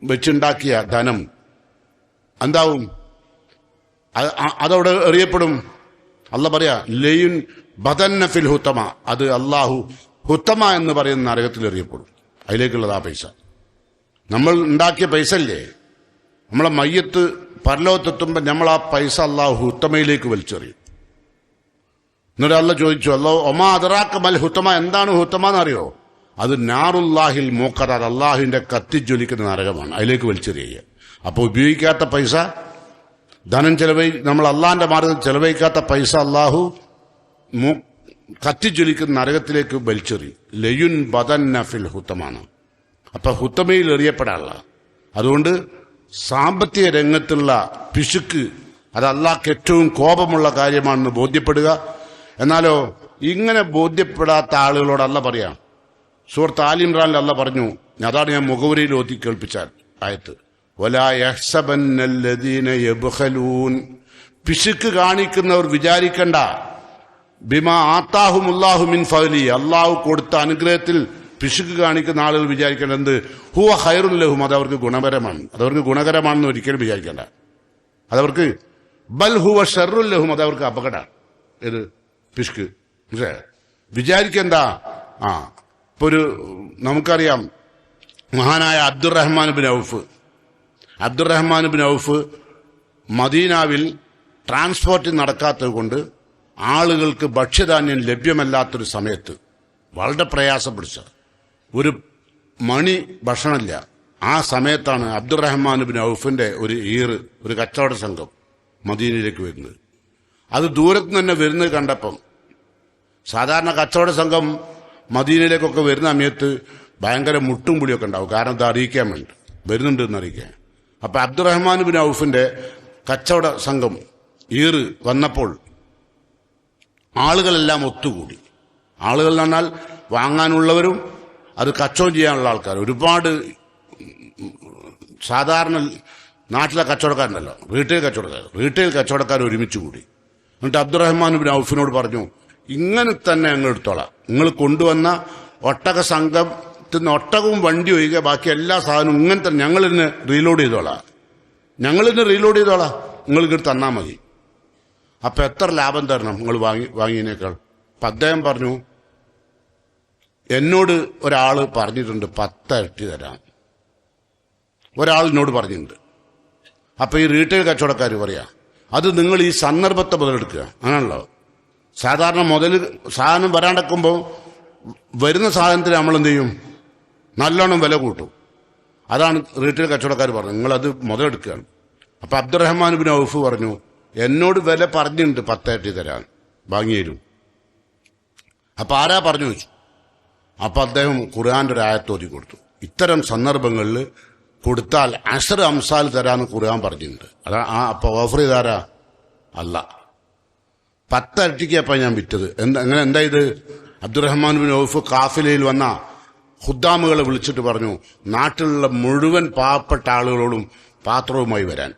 വെച്ചുണ്ടാക്കിയ ധനം എന്താവും? അതവിടെ എറിയപ്പെടും. അല്ല പറയാ, ലയുൻ ബദന്ന ഫിൽ ഹുത്തമ, അത് അള്ളാഹു ഹുത്തമ എന്ന് പറയുന്ന നരകത്തിൽ എറിയപ്പെടും. അതിലേക്കുള്ളത് ആ പൈസ. നമ്മൾ ഉണ്ടാക്കിയ പൈസ അല്ലേ, നമ്മളെ മയ്യത്ത് പരലോകത്തെത്തുമ്പോൾ നമ്മൾ ആ പൈസ അള്ളാഹു ഹുത്തമയിലേക്ക് വലിച്ചെറിയും. എന്നിട്ട് അല്ല ചോദിച്ചു, അല്ലാഹു ഒമാ അദറാക മൽ ഹുത്തമ, എന്താണ് ഹുത്തമ എന്നറിയോ? അത് നാറുല്ലാഹിൽ മൂഖറ, അള്ളാഹുവിന്റെ കത്തിജ്വലിക്കുന്ന നരകമാണ്, അതിലേക്ക് വലിച്ചെറിയുക. അപ്പോൾ ഉപയോഗിക്കാത്ത പൈസ, ധനം നമ്മൾ അള്ളാഹിന്റെ മാർഗത്തിൽ ചെലവഴിക്കാത്ത പൈസ അള്ളാഹു കത്തിജ്വലിക്കുന്ന നരകത്തിലേക്ക് വലിച്ചെറി. ലയുൻ ബദന്ന ഫിൽ ഹുത്തമാണ്. അപ്പൊ ഹുത്തമയിൽ എറിയപ്പെടാനുള്ള. അതുകൊണ്ട് സാമ്പത്തിക രംഗത്തുള്ള പിശുക്ക് അത് അള്ളാഹ്ക്ക് ഏറ്റവും കോപമുള്ള കാര്യമാണെന്ന് ബോധ്യപ്പെടുക. എന്നാലോ ഇങ്ങനെ ബോധ്യപ്പെടാത്ത ആളുകളോട് അല്ല പറയാം. സൂറത്ത് ആൽ ഇംറാനിൽ അല്ല പറഞ്ഞു, അതാണ് ഞാൻ മുഖവുരയിൽ ഓതി കേൾപ്പിച്ചാൽ ആയത്ത്, വലാ യഹ്സബന്നല്ലദീന യബ്ഖലൂൻ, പിശുക്ക് കാണിക്കുന്നവർ വിചാരിക്കണ്ട, ബിമാ ആത്താഹുമുല്ലാഹു മിൻ ഫദ്ലി, അള്ളാഹു കൊടുത്ത അനുഗ്രഹത്തിൽ പിശുക്ക് കാണിക്കുന്ന ആളുകൾ വിചാരിക്കേണ്ട എന്ത്, ഹുവ ഖൈറുൽ ലഹും, അതവർക്ക് ഗുണകരമാണ്. അതവർക്ക് ഗുണകരമാണെന്ന് ഒരിക്കലും വിചാരിക്കേണ്ട. അതവർക്ക് ബൽ ഹുവ ഷർറുൽ ലഹും, അതവർക്ക് അപകടമാണ്. ഏത് പിശുക്ക് വിചാരിക്കെന്താ? ഇപ്പൊ നമുക്കറിയാം മഹാനായ അബ്ദുറഹ്മാൻ ബിൻ ഔഫ് മദീനാവിൽ ട്രാൻസ്പോർട്ടിംഗ് നടക്കാത്തത് കൊണ്ട് ആളുകൾക്ക് ഭക്ഷ്യധാന്യം ലഭ്യമല്ലാത്തൊരു സമയത്ത് വളരെ പ്രയാസം പിടിച്ച ഒരു മണി ഭക്ഷണമില്ല. ആ സമയത്താണ് അബ്ദുറഹ്മാൻ ബിൻ ഔഫിന്റെ ഒരു കച്ചവട സംഘം മദീനയിലേക്ക് വരുന്നത്. അത് ദൂരത്ത് തന്നെ വരുന്നത് കണ്ടപ്പം, സാധാരണ കച്ചവട സംഘം മദീനയിലേക്കൊക്കെ വരുന്ന സമയത്ത് ഭയങ്കര മുട്ടും പുളിയൊക്കെ ഉണ്ടാവും. കാരണം ഇത് അറിയിക്കാൻ വേണ്ടി വരുന്നുണ്ടെന്ന് അറിയിക്കാൻ. അപ്പൊ അബ്ദുറഹ്മാൻ ബിൻ ഔഫിന്റെ കച്ചവട സംഘം വന്നപ്പോൾ ആളുകളെല്ലാം ഒത്തുകൂടി. ആളുകൾ എന്ന് പറഞ്ഞാൽ വാങ്ങാനുള്ളവരും അത് കച്ചവടം ചെയ്യാനുള്ള ആൾക്കാർ, ഒരുപാട് സാധാരണ നാട്ടിലെ കച്ചവടക്കാരുണ്ടല്ലോ, റീറ്റെയിൽ കച്ചവടക്കാർ ഒരുമിച്ച് കൂടി. എന്നിട്ട് അബ്ദുറഹ്മാൻ ബിൻ ഔഫിനോട് പറഞ്ഞു, ഇങ്ങനെ തന്നെ ഞങ്ങൾ എടുത്തോളാം, നിങ്ങൾ കൊണ്ടുവന്ന ഒട്ടക സംഘത്തിന് ഒട്ടകവും വണ്ടി ഒഴികെ ബാക്കി എല്ലാ സാധനവും ഇങ്ങനെ തന്നെ ഞങ്ങളിന്ന് റീലോഡ് ചെയ്തോളാം, നിങ്ങൾ ഇങ്ങോട്ട് തന്നാൽ മതി. അപ്പൊ എത്ര ലാഭം തരണം നിങ്ങൾ വാങ്ങിയതിനേക്കാൾ? അപ്പൊ അദ്ദേഹം പറഞ്ഞു, എന്നോട് ഒരാള് പറഞ്ഞിട്ടുണ്ട് 10 ഇരട്ടി തരാം. ഒരാളിനോട് പറഞ്ഞിട്ടുണ്ട്. അപ്പൊ ഈ റീറ്റെയിൽ കച്ചവടക്കാർ പറയാ, അത് നിങ്ങൾ ഈ സന്ദർഭത്തെ മുതലെടുക്കുക. അങ്ങനെയാണല്ലോ സാധാരണ സാധനം വരാണ്ടക്കുമ്പോൾ വരുന്ന സാധനത്തിന് നമ്മൾ എന്ത് ചെയ്യും, നല്ലോണം വില കൂട്ടും. അതാണ് റീറ്റെയിൽ കച്ചവടക്കാർ പറഞ്ഞത്, നിങ്ങളത് മുതലെടുക്കുകയാണ്. അപ്പൊ അബ്ദുറഹ്മാൻ ബിൻ ഔഫ് പറഞ്ഞു, എന്നോട് വില പറഞ്ഞിട്ടുണ്ട് 10 ഇരട്ടി തരാൻ, വാങ്ങിയേരും. അപ്പൊ ആരാ പറഞ്ഞു വെച്ചു. അപ്പൊ അദ്ദേഹം ഖുർആന്റെ ഒരു ആയത്ത് ഓതി കൊടുത്തു. ഇത്തരം സന്ദർഭങ്ങളിൽ കൊടുത്താൽ 10 അംസാൽ തരാന്ന് ഖുർആൻ പറഞ്ഞിട്ടുണ്ട്. അതാ അപ്പൊ ഓഫർ ചെയ്താരാ? അല്ല. 10 ഇരട്ടിക്കപ്പ ഞാൻ വിറ്റത്. എന്താ ഇത്? അബ്ദുറഹ്മാൻ ബിൻ ഔഫ് കാഫിലയിൽ വന്ന ഖുദ്ദാമുകളെ വിളിച്ചിട്ട് പറഞ്ഞു, നാട്ടിലുള്ള മുഴുവൻ പാവപ്പെട്ട ആളുകളോടും പാത്രവുമായി വരാൻ.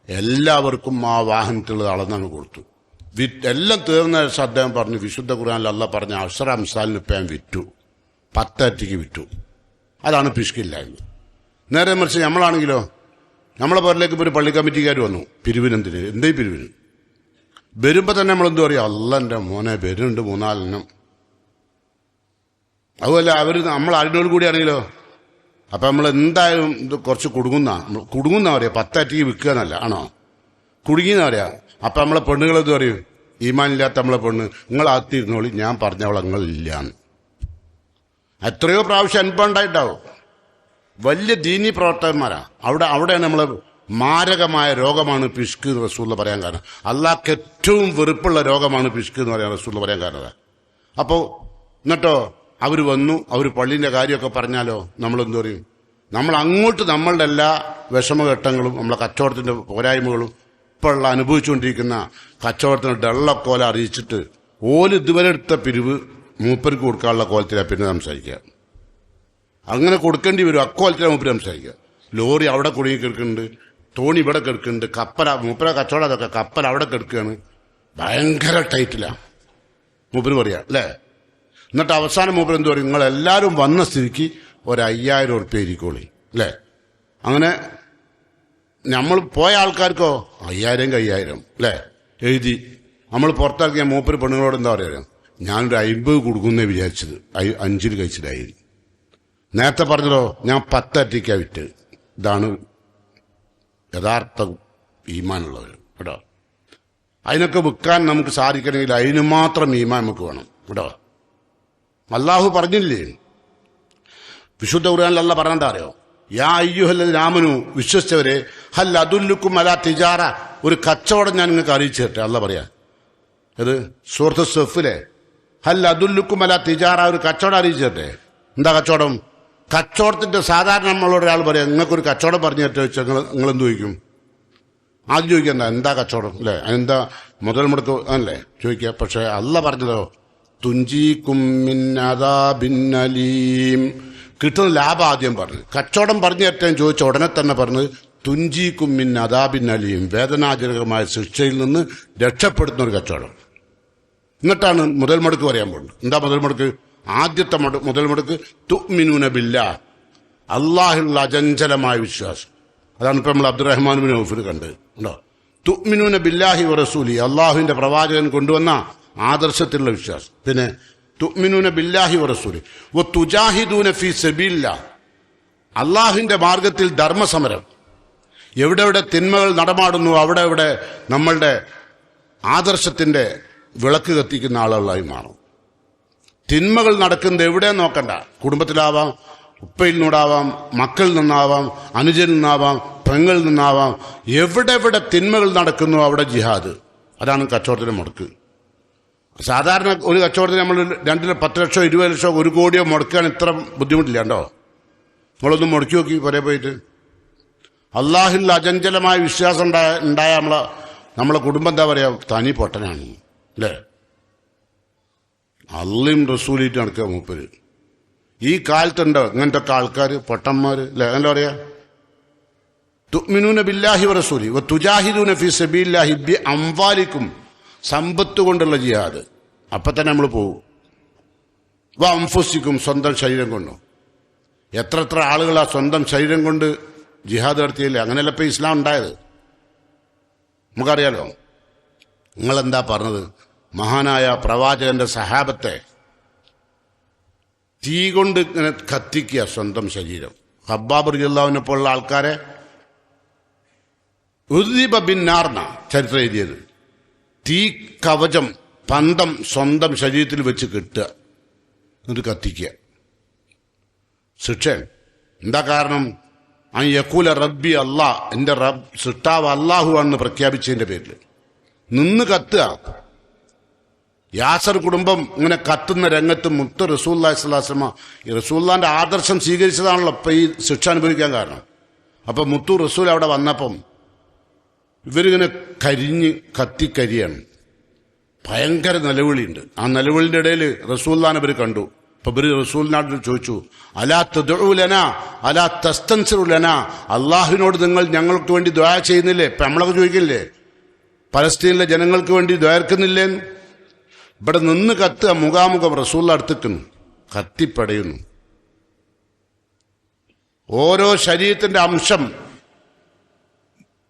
എല്ലാവർക്കും ആ വാഹനത്തിലുള്ള അളന്നാണ് കൊടുത്തു. എല്ലാം തീർന്ന ശേഷം അദ്ദേഹം പറഞ്ഞു, വിശുദ്ധ ഖുർആനിൽ അല്ലാഹ് പറഞ്ഞ 10 അംസാലിന് ഇപ്പം ഞാൻ വിറ്റു, 10 ഇരട്ടിക്ക് വിറ്റു. അതാണ് പിശുക്കില്ലായ്മ. നേരെ മറിച്ച് നമ്മളാണെങ്കിലോ, നമ്മളെ പേരിലേക്ക് ഇപ്പോൾ ഒരു പള്ളി കമ്മിറ്റിക്കാർ വന്നു പിരിവിനെന്തിന്, എന്തേ പിരിവിന് വരുമ്പോ തന്നെ നമ്മളെന്തു പറയാ, അള്ളന്റെ മോനെ വരുന്നുണ്ട് 3-4 എണ്ണം. അതുമല്ല നമ്മൾ അതിനോട് കൂടി ആണെങ്കിലോ, അപ്പൊ നമ്മൾ എന്തായാലും ഇത് കുറച്ച് കുടുങ്ങുന്ന പറയാ, 10 ഇരട്ടിക്ക് വിൽക്കുക എന്നല്ല, ആണോ? കുടുങ്ങിയെന്ന് പറയാ. അപ്പൊ നമ്മളെ പെണ്ണുങ്ങളെന്ത് പറയും, ഈമാനില്ലാത്ത നമ്മളെ പെണ്ണ്, നിങ്ങൾ ആത്തിരുന്നോളി, ഞാൻ പറഞ്ഞവളെ നിങ്ങളില്ലാന്ന്. എത്രയോ പ്രാവശ്യം അനുഭവം ഉണ്ടായിട്ടാവും. വലിയ ദീനി പ്രവർത്തകന്മാരാ. അവിടെയാണ് നമ്മളെ മാരകമായ രോഗമാണ് പിശുക്ക് റസൂൽ പറയാൻ കാരണം. അള്ളാഹ്ക്ക് ഏറ്റവും വെറുപ്പുള്ള രോഗമാണ് പിശുക്ക് എന്ന് പറയാൻ റസൂൽ പറയാൻ കാരണം. അപ്പോ എന്നിട്ടോ അവർ വന്നു, അവർ പള്ളീന്റെ കാര്യമൊക്കെ പറഞ്ഞാലോ നമ്മളെന്തു പറയും? നമ്മൾ അങ്ങോട്ട് നമ്മളുടെ എല്ലാ വിഷമഘട്ടങ്ങളും നമ്മളെ കച്ചവടത്തിന്റെ പോരായ്മകളും ഇപ്പോഴുള്ള അനുഭവിച്ചുകൊണ്ടിരിക്കുന്ന കച്ചവടത്തിന് ഡള്ളക്കോല അറിയിച്ചിട്ട് ഇതുവരെ എടുത്ത പിരിവ് മൂപ്പർക്ക് കൊടുക്കാനുള്ള കോലത്തിലാണ് പിന്നെ സംസാരിക്കുക. അങ്ങനെ കൊടുക്കേണ്ടി വരും, അക്കോലത്തിലാണ് മൂപ്പര് സംസാരിക്കുക. ലോറി അവിടെ കുടുങ്ങി കിടക്കുന്നുണ്ട്, തോണി ഇവിടെ കിടക്കുന്നുണ്ട്, മൂപ്പര കച്ചവടം അതൊക്കെ കപ്പൽ അവിടെ കിടക്കുകയാണ്, ഭയങ്കര ടൈറ്റിലാണ് മൂപ്പര് പറയാ അല്ലേ. എന്നിട്ട് അവസാനം മൂപ്പര് എന്ത് പറയും, നിങ്ങളെല്ലാവരും വന്ന സ്ഥിതിക്ക് 5000 ഉറുപ്പ്യ ഇരിക്കോളി അല്ലേ. അങ്ങനെ നമ്മൾ പോയ ആൾക്കാർക്കോ 5000 അല്ലേ എഴുതി. നമ്മൾ പുറത്തിറക്കിയ മൂപ്പര് പെണ്ണുങ്ങളോട് എന്താ പറയുക, ഞാനൊരു 50 കൊടുക്കുന്നേ വിചാരിച്ചത്, 5 കഴിച്ചിട്ടായി. നേരത്തെ പറഞ്ഞതോ ഞാൻ 10 ഇരട്ടിക്കാ വിറ്റ്. ഇതാണ് യഥാർത്ഥ ഈമാനുള്ളവർ കേട്ടോ. അതിനൊക്കെ വിൽക്കാൻ നമുക്ക് സാധിക്കണമെങ്കിൽ അതിന് മാത്രം ഈമാൻ നമുക്ക് വേണം കേട്ടോ. അല്ലാഹു പറഞ്ഞില്ലേ, വിശുദ്ധ ഖുർആനിൽ അല്ലാഹ് പറഞ്ഞാ അറിയോ, യാ അയ്യുഹല്ലദീന ആമനു, വിശ്വസിച്ചവരെ, ഹൽ അദുല്ലുക്കും അലാ തിജാറ, ഒരു കച്ചവടം ഞാൻ നിങ്ങൾക്ക് അറിയിച്ചു തരട്ടെ. അല്ലാഹ് പറയാ, ഇത് സൂറത്ത് സഫിലെ ഹൽ അദുല്ലുക്കും അല തിജാറ, ഒരു കച്ചവടം അറിയിച്ചേ. എന്താ കച്ചവടം? കച്ചവടത്തിന്റെ സാധാരണ നമ്മളോട് ഒരാൾ പറയാം നിങ്ങൾക്കൊരു കച്ചവടം പറഞ്ഞു തരട്ടെ വെച്ചാൽ നിങ്ങൾ എന്ത് ചോദിക്കും? ആദ്യം ചോദിക്കണ്ട എന്താ കച്ചവടം അല്ലേ, എന്താ മുതൽ മുടക്ക് അല്ലേ ചോദിക്കുക. പക്ഷെ അല്ല പറഞ്ഞതോ തുഞ്ചീക്കും മിൻ അദാബിൻ അലീം, കിട്ടുന്ന ലാഭം ആദ്യം പറഞ്ഞു. കച്ചവടം പറഞ്ഞു തരട്ടെ ചോദിച്ച ഉടനെ തന്നെ പറഞ്ഞ് തുഞ്ചീക്കും മിൻ അദാബിൻ അലീം, വേദനാജനകമായ ശിക്ഷയിൽ നിന്ന് രക്ഷപ്പെടുത്തുന്ന ഒരു കച്ചവടം. എന്നിട്ടാണ് മുതൽ മുടക്ക് പറയാൻ പോകുന്നത്. എന്താ മുതൽ മുടക്ക്? ആദ്യത്തെ മുതൽ മുടക്ക് തുഅ്മിനൂന ബില്ലാഹ്, അള്ളാഹിലുള്ള അചഞ്ചലമായ വിശ്വാസം. അതാണ് ഇപ്പൊ നമ്മൾ അബ്ദുറഹ്മാൻ ബിൻ ഔഫിൽ കണ്ടത് ഉണ്ടോ. തുഅ്മിനൂന ബില്ലാഹി വറസൂലി, അള്ളാഹുവിന്റെ പ്രവാചകൻ കൊണ്ടുവന്ന ആദർശത്തിലുള്ള വിശ്വാസം. പിന്നെ തുഅ്മിനൂന ബില്ലാഹി വറസൂലി വതുജാഹിദൂന ഫീ സബീലില്ലാഹ്, അള്ളാഹുവിന്റെ മാർഗത്തിൽ ധർമ്മസമരം. എവിടെ തിന്മകൾ നടമാടുന്നു അവിടെ നമ്മളുടെ ആദർശത്തിന്റെ വിളക്ക് കത്തിക്കുന്ന ആളുകളായി മാറും. തിന്മകൾ നടക്കുന്നത് എവിടെ നോക്കണ്ട, കുടുംബത്തിലാവാം, ഉപ്പയിൽ നിന്നാവാം, മക്കളിൽ നിന്നാവാം, അനുജനിൽ നിന്നാവാം, പെങ്ങളിൽ നിന്നാവാം. എവിടെ തിന്മകൾ നടക്കുന്നു അവിടെ ജിഹാദ്. അതാണ് കച്ചവടത്തിന് മുടക്ക്. സാധാരണ ഒരു കച്ചവടത്തിന് നമ്മൾ 2 10 ലക്ഷം 20 ലക്ഷം 1 കോടിയോ മുടക്കാൻ ഇത്ര ബുദ്ധിമുട്ടില്ല കേട്ടോ. നമ്മളൊന്നും മുടക്കി നോക്കി പുറേ പോയിട്ട്. അള്ളാഹിൽ അചഞ്ചലമായ വിശ്വാസം ഉണ്ടായ നമ്മളെ കുടുംബം എന്താ പറയാ, തനി പൊട്ടനാണ് അല്ലേ. അള്ളയും റസൂലിട്ട് നടക്കുക മൂപ്പര്. ഈ കാലത്തുണ്ടോ ഇങ്ങനത്തെ ഒക്കെ ആൾക്കാർ, പൊട്ടന്മാര് അല്ലേ. എന്താ പറയാ, തുഅ്മിനൂന ബില്ലാഹി വറസൂലി വതുജാഹിദൂന ഫീ സബീലില്ലാഹി ബി അംവാലിക്കും, സമ്പത്ത് കൊണ്ടുള്ള ജിഹാദ്. അപ്പൊ തന്നെ നമ്മൾ പോകും. വ അൻഫുസിക്കും, സ്വന്തം ശരീരം കൊണ്ടും. എത്ര ആളുകളാ സ്വന്തം ശരീരം കൊണ്ട് ജിഹാദ് നടത്തിയില്ലേ. അങ്ങനെയല്ല ഇപ്പൊ ഇസ്ലാം ഉണ്ടായത്. നമുക്കറിയാലോ. നിങ്ങളെന്താ പറഞ്ഞത്? മഹാനായ പ്രവാചകന്റെ സഹാബത്തെ തീ കൊണ്ട് ഇങ്ങനെ കത്തിക്കുക സ്വന്തം ശരീരം. ഹബ്ബാബ് റളിയല്ലാഹുവിനെ പോലുള്ള ആൾക്കാരെ ഉദ്ദീബ ബിൻ നാർന ചരിത്രം എഴുതിയത്. തീ കവചം പന്തം സ്വന്തം ശരീരത്തിൽ വെച്ച് കെട്ടുക, എന്നിട്ട് കത്തിക്കുക. ശിക്ഷ എന്താ കാരണം? യഖൂല റബ്ബി അല്ലാഹ്, എന്റെ റബ്ബ് സൃഷ്ടാവ് അല്ലാഹു ആണെന്ന് പ്രഖ്യാപിച്ചതിന്റെ പേരിൽ നിന്ന് കത്തുക. യാസർ കുടുംബം ഇങ്ങനെ കത്തുന്ന രംഗത്ത് മുത്ത് റസൂലുള്ളാഹി സ്വല്ലല്ലാഹു അലൈഹി വസല്ലം, ഈ റസൂലുള്ളാഹിന്റെ ആദർശം സ്വീകരിച്ചതാണല്ലോ ഇപ്പൊ ഈ ശിക്ഷ അനുഭവിക്കാൻ കാരണം. അപ്പൊ മുത്തു റസൂൽ അവിടെ വന്നപ്പം ഇവരിങ്ങനെ കരിഞ്ഞ് കത്തിക്കരിയാണ്. ഭയങ്കര നിലവിളിയുണ്ട്. ആ നിലവിളിന്റെ ഇടയിൽ റസൂലുള്ളാഹിനെ ഇവർ കണ്ടു. അപ്പൊ ഇവര് റസൂലിനോട് ചോദിച്ചു, അലാ തദ്ഉ ലനാ അലാ തസ്തൻസിറു ലനാ, അള്ളാഹുവിനോട് നിങ്ങൾ ഞങ്ങൾക്ക് വേണ്ടി ദുആ ചെയ്യുന്നില്ലേ? ഇപ്പൊ നമ്മളൊക്കെ ചോദിക്കില്ലേ, പലസ്തീനിലെ ജനങ്ങൾക്ക് വേണ്ടി ദ്വാർക്കുന്നില്ലേ? ഇവിടെ നിന്ന് കത്തുക, മുഖാമുഖം റസൂൽ അടുത്തിക്കുന്നു, കത്തിപ്പടയുന്നു. ഓരോ ശരീരത്തിന്റെ അംശം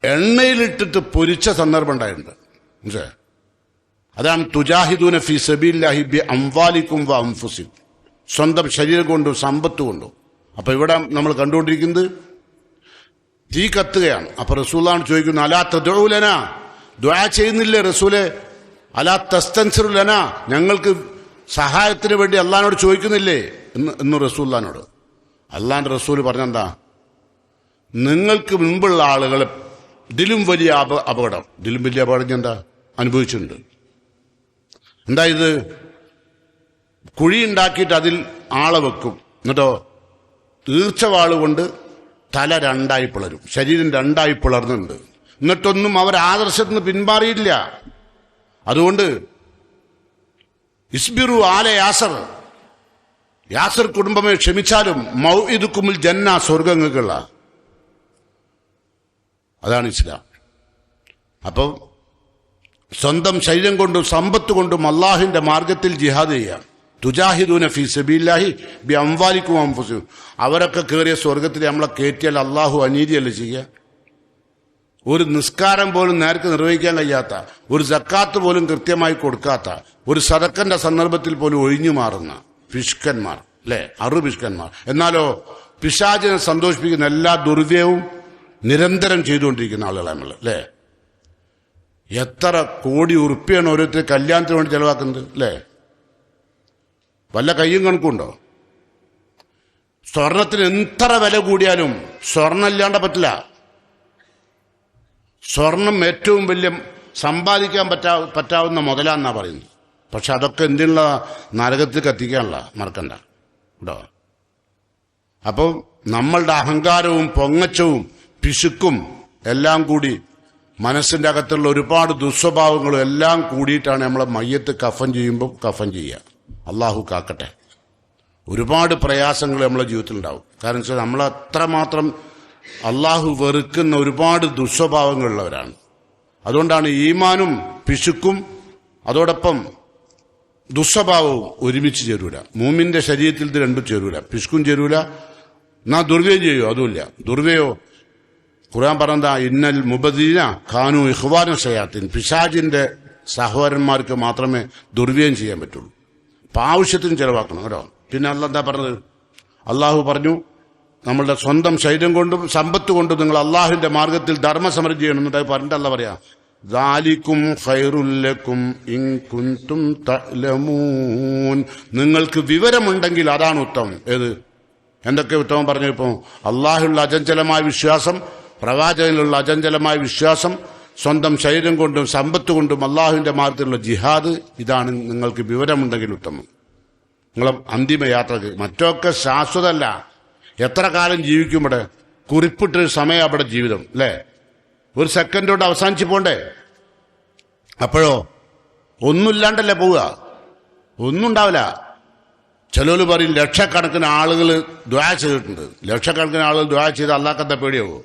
എണ്ണയിലിട്ടിട്ട് പൊരിച്ച സന്ദർഭം ഉണ്ടായിട്ടുണ്ട്. അതാണ് തുജാഹിദൂന ഫീ സബീലില്ലാഹി ബി അംവാലിക്കും വ അൻഫുസിക്കും, സ്വന്തം ശരീരം കൊണ്ടും സമ്പത്ത് കൊണ്ടും. അപ്പൊ ഇവിടെ നമ്മൾ കണ്ടുകൊണ്ടിരിക്കുന്നത് തീ കത്തുകയാണ്. അപ്പൊ റസൂലാണ് ചോദിക്കുന്നത്, അലാ തദ്ഉ ലനാ, ദുആ ചെയ്യുന്നില്ലേ റസൂലെ? അലാ തസ്തൻസിറു ലനാ, ഞങ്ങൾക്ക് സഹായത്തിന് വേണ്ടി അള്ളാഹിനോട് ചോദിക്കുന്നില്ലേ എന്ന് റസൂലിനോട്. അള്ളാഹിന്റെ റസൂൽ പറഞ്ഞെന്താ, നിങ്ങൾക്ക് മുമ്പുള്ള ആളുകൾ ഇതിലും വലിയ അപകടം എന്താ അനുഭവിച്ചിട്ടുണ്ട്. എന്താ ഇത്? കുഴി ഉണ്ടാക്കിയിട്ട് അതിൽ ആളെ വെക്കും, എന്നിട്ടോ തീർച്ചവാളുകൊണ്ട് തല 2 പിളരും, ശരീരം 2 പിളർന്നുണ്ട്. എന്നിട്ടൊന്നും അവർ ആദർശത്തിൽ നിന്ന് പിന്മാറിയില്ല. അതുകൊണ്ട് ഇസ്ബിറു ആല യാസർ കുടുംബമേ ക്ഷമിച്ചാലും മൗഇദുക്കുമുൽ ജന്ന, സ്വർഗങ്ങൾക്കുള്ള. അതാണ് ഇസ്ലാം. അപ്പം സ്വന്തം ശരീരം കൊണ്ടും സമ്പത്ത് കൊണ്ടും അള്ളാഹുവിന്റെ മാർഗത്തിൽ ജിഹാദ് ചെയ്യാം. തുജാഹിദൂന ഫീ സബീലില്ലാഹി ബി അംവാലിക്കും അൻഫുസിക്കും. അവരൊക്കെ കയറിയ സ്വർഗത്തിൽ നമ്മളെ കയറ്റിയാൽ അള്ളാഹു അനീതിയല്ലേ ചെയ്യുക? ഒരു നിസ്കാരം പോലും നേർക്ക് നിർവഹിക്കാൻ കഴിയാത്ത, ഒരു സക്കാത്ത് പോലും കൃത്യമായി കൊടുക്കാത്ത, ഒരു സദക്കന്റെ സന്ദർഭത്തിൽ പോലും ഒഴിഞ്ഞു മാറുന്ന പിഷ്കന്മാർ അല്ലെ, പിഷ്കന്മാർ. എന്നാലോ പിശാചിനെ സന്തോഷിപ്പിക്കുന്ന എല്ലാ ദുർവ്യവും നിരന്തരം ചെയ്തുകൊണ്ടിരിക്കുന്ന ആളുകളാണ് അല്ലേ. എത്ര കോടി ഉറുപ്പിയാണ് ഓരോരുത്തർ കല്യാണത്തിന് വേണ്ടി ചെലവാക്കുന്നത് അല്ലേ? വല്ല കയ്യും കണക്കുണ്ടോ? സ്വർണത്തിന് എത്ര വില കൂടിയാലും സ്വർണം ഇല്ലാണ്ട് പറ്റില്ല. സ്വർണം ഏറ്റവും വലിയ സമ്പാദിക്കാൻ പറ്റാവുന്ന മുതലാന്നാ പറയുന്നത്. പക്ഷെ അതൊക്കെ എന്തിനുള്ള നരകത്തിൽ കത്തിക്കാനുള്ള മറക്കണ്ട കേട്ടോ. അപ്പോൾ നമ്മളുടെ അഹങ്കാരവും പൊങ്ങച്ചവും പിശുക്കും എല്ലാം കൂടി മനസ്സിന്റെ അകത്തുള്ള ഒരുപാട് ദുസ്വഭാവങ്ങളും എല്ലാം കൂടിയിട്ടാണ് നമ്മളെ മയ്യത്ത് കഫൻ ചെയ്യുമ്പോൾ കഫൻ ചെയ്യുക. അള്ളാഹു കാക്കട്ടെ. ഒരുപാട് പ്രയാസങ്ങൾ നമ്മളെ ജീവിതത്തിൽ ഉണ്ടാവും. കാരണം വെച്ചാൽ നമ്മൾ അത്രമാത്രം അള്ളാഹു വെറുക്കുന്ന ഒരുപാട് ദുസ്വഭാവങ്ങളുള്ളവരാണ്. അതുകൊണ്ടാണ് ഈമാനും പിശുക്കും അതോടൊപ്പം ദുസ്വഭാവവും ഒരുമിച്ച് ചേരൂല. മൂമിന്റെ ശരീരത്തിൽ ഇത് രണ്ടും ചേരൂല. പിശുക്കും ചേരൂല, എന്നാ ദുർവ്യം ചെയ്യോ അതുമില്ല. ദുർവ്യയോ ഖുർആൻ പറഞ്ഞാ ഇന്നൽ മുബദീന ഖാനു ഇഖ്വാന ശയാത്തിൻ, പിശാചിന്റെ സഹോദരന്മാർക്ക് മാത്രമേ ദുർവ്യം ചെയ്യാൻ പറ്റുള്ളൂ. അപ്പൊ ആവശ്യത്തിന് ചെലവാക്കണം കേട്ടോ. പിന്നെ അല്ലാഹ് എന്താ പറഞ്ഞത്? അള്ളാഹു പറഞ്ഞു നമ്മളുടെ സ്വന്തം ശരീരം കൊണ്ടും സമ്പത്ത് കൊണ്ടും നിങ്ങൾ അള്ളാഹുവിന്റെ മാർഗത്തിൽ ധർമ്മസമരം ചെയ്യണം എന്നിട്ട് പറഞ്ഞിട്ടല്ല പറയാ ദാലിക്കും ഖൈറുൽ ലക്കും ഇൻ കുൻതും തഅലമൂൻ. നിങ്ങൾക്ക് വിവരമുണ്ടെങ്കിൽ അതാണ് ഉത്തമം. ഏത് എന്തൊക്കെ ഉത്തമം പറഞ്ഞു? ഇപ്പോ അള്ളാഹുള്ള അചഞ്ചലമായ വിശ്വാസം, പ്രവാചകനിലുള്ള അചഞ്ചലമായ വിശ്വാസം, സ്വന്തം ശരീരം കൊണ്ടും സമ്പത്ത് കൊണ്ടും അള്ളാഹുവിന്റെ മാർഗത്തിലുള്ള ജിഹാദ്, ഇതാണ് നിങ്ങൾക്ക് വിവരമുണ്ടെങ്കിൽ ഉത്തമം. നിങ്ങളെ അന്തിമ യാത്രക്ക്. മറ്റൊക്കെ ശാശ്വതമല്ല. എത്ര കാലം ജീവിക്കും ഇവിടെ? കുറിപ്പിട്ടൊരു സമയം അവിടെ ജീവിതം അല്ലേ? ഒരു സെക്കൻഡ് കൊണ്ട് അവസാനിച്ചു പോണ്ടേ? അപ്പോഴോ ഒന്നുമില്ലാണ്ടല്ലേ പോവുക? ഒന്നും ഉണ്ടാവില്ല. ചിലര് പറയും ലക്ഷക്കണക്കിന് ആളുകൾ ദ്വാ ചെയ്തിട്ടുണ്ട്. ലക്ഷക്കണക്കിന് ആളുകൾ ദ്വാ ചെയ്ത് അള്ളാഹ്ക്കെന്താ പേടിയാവോ?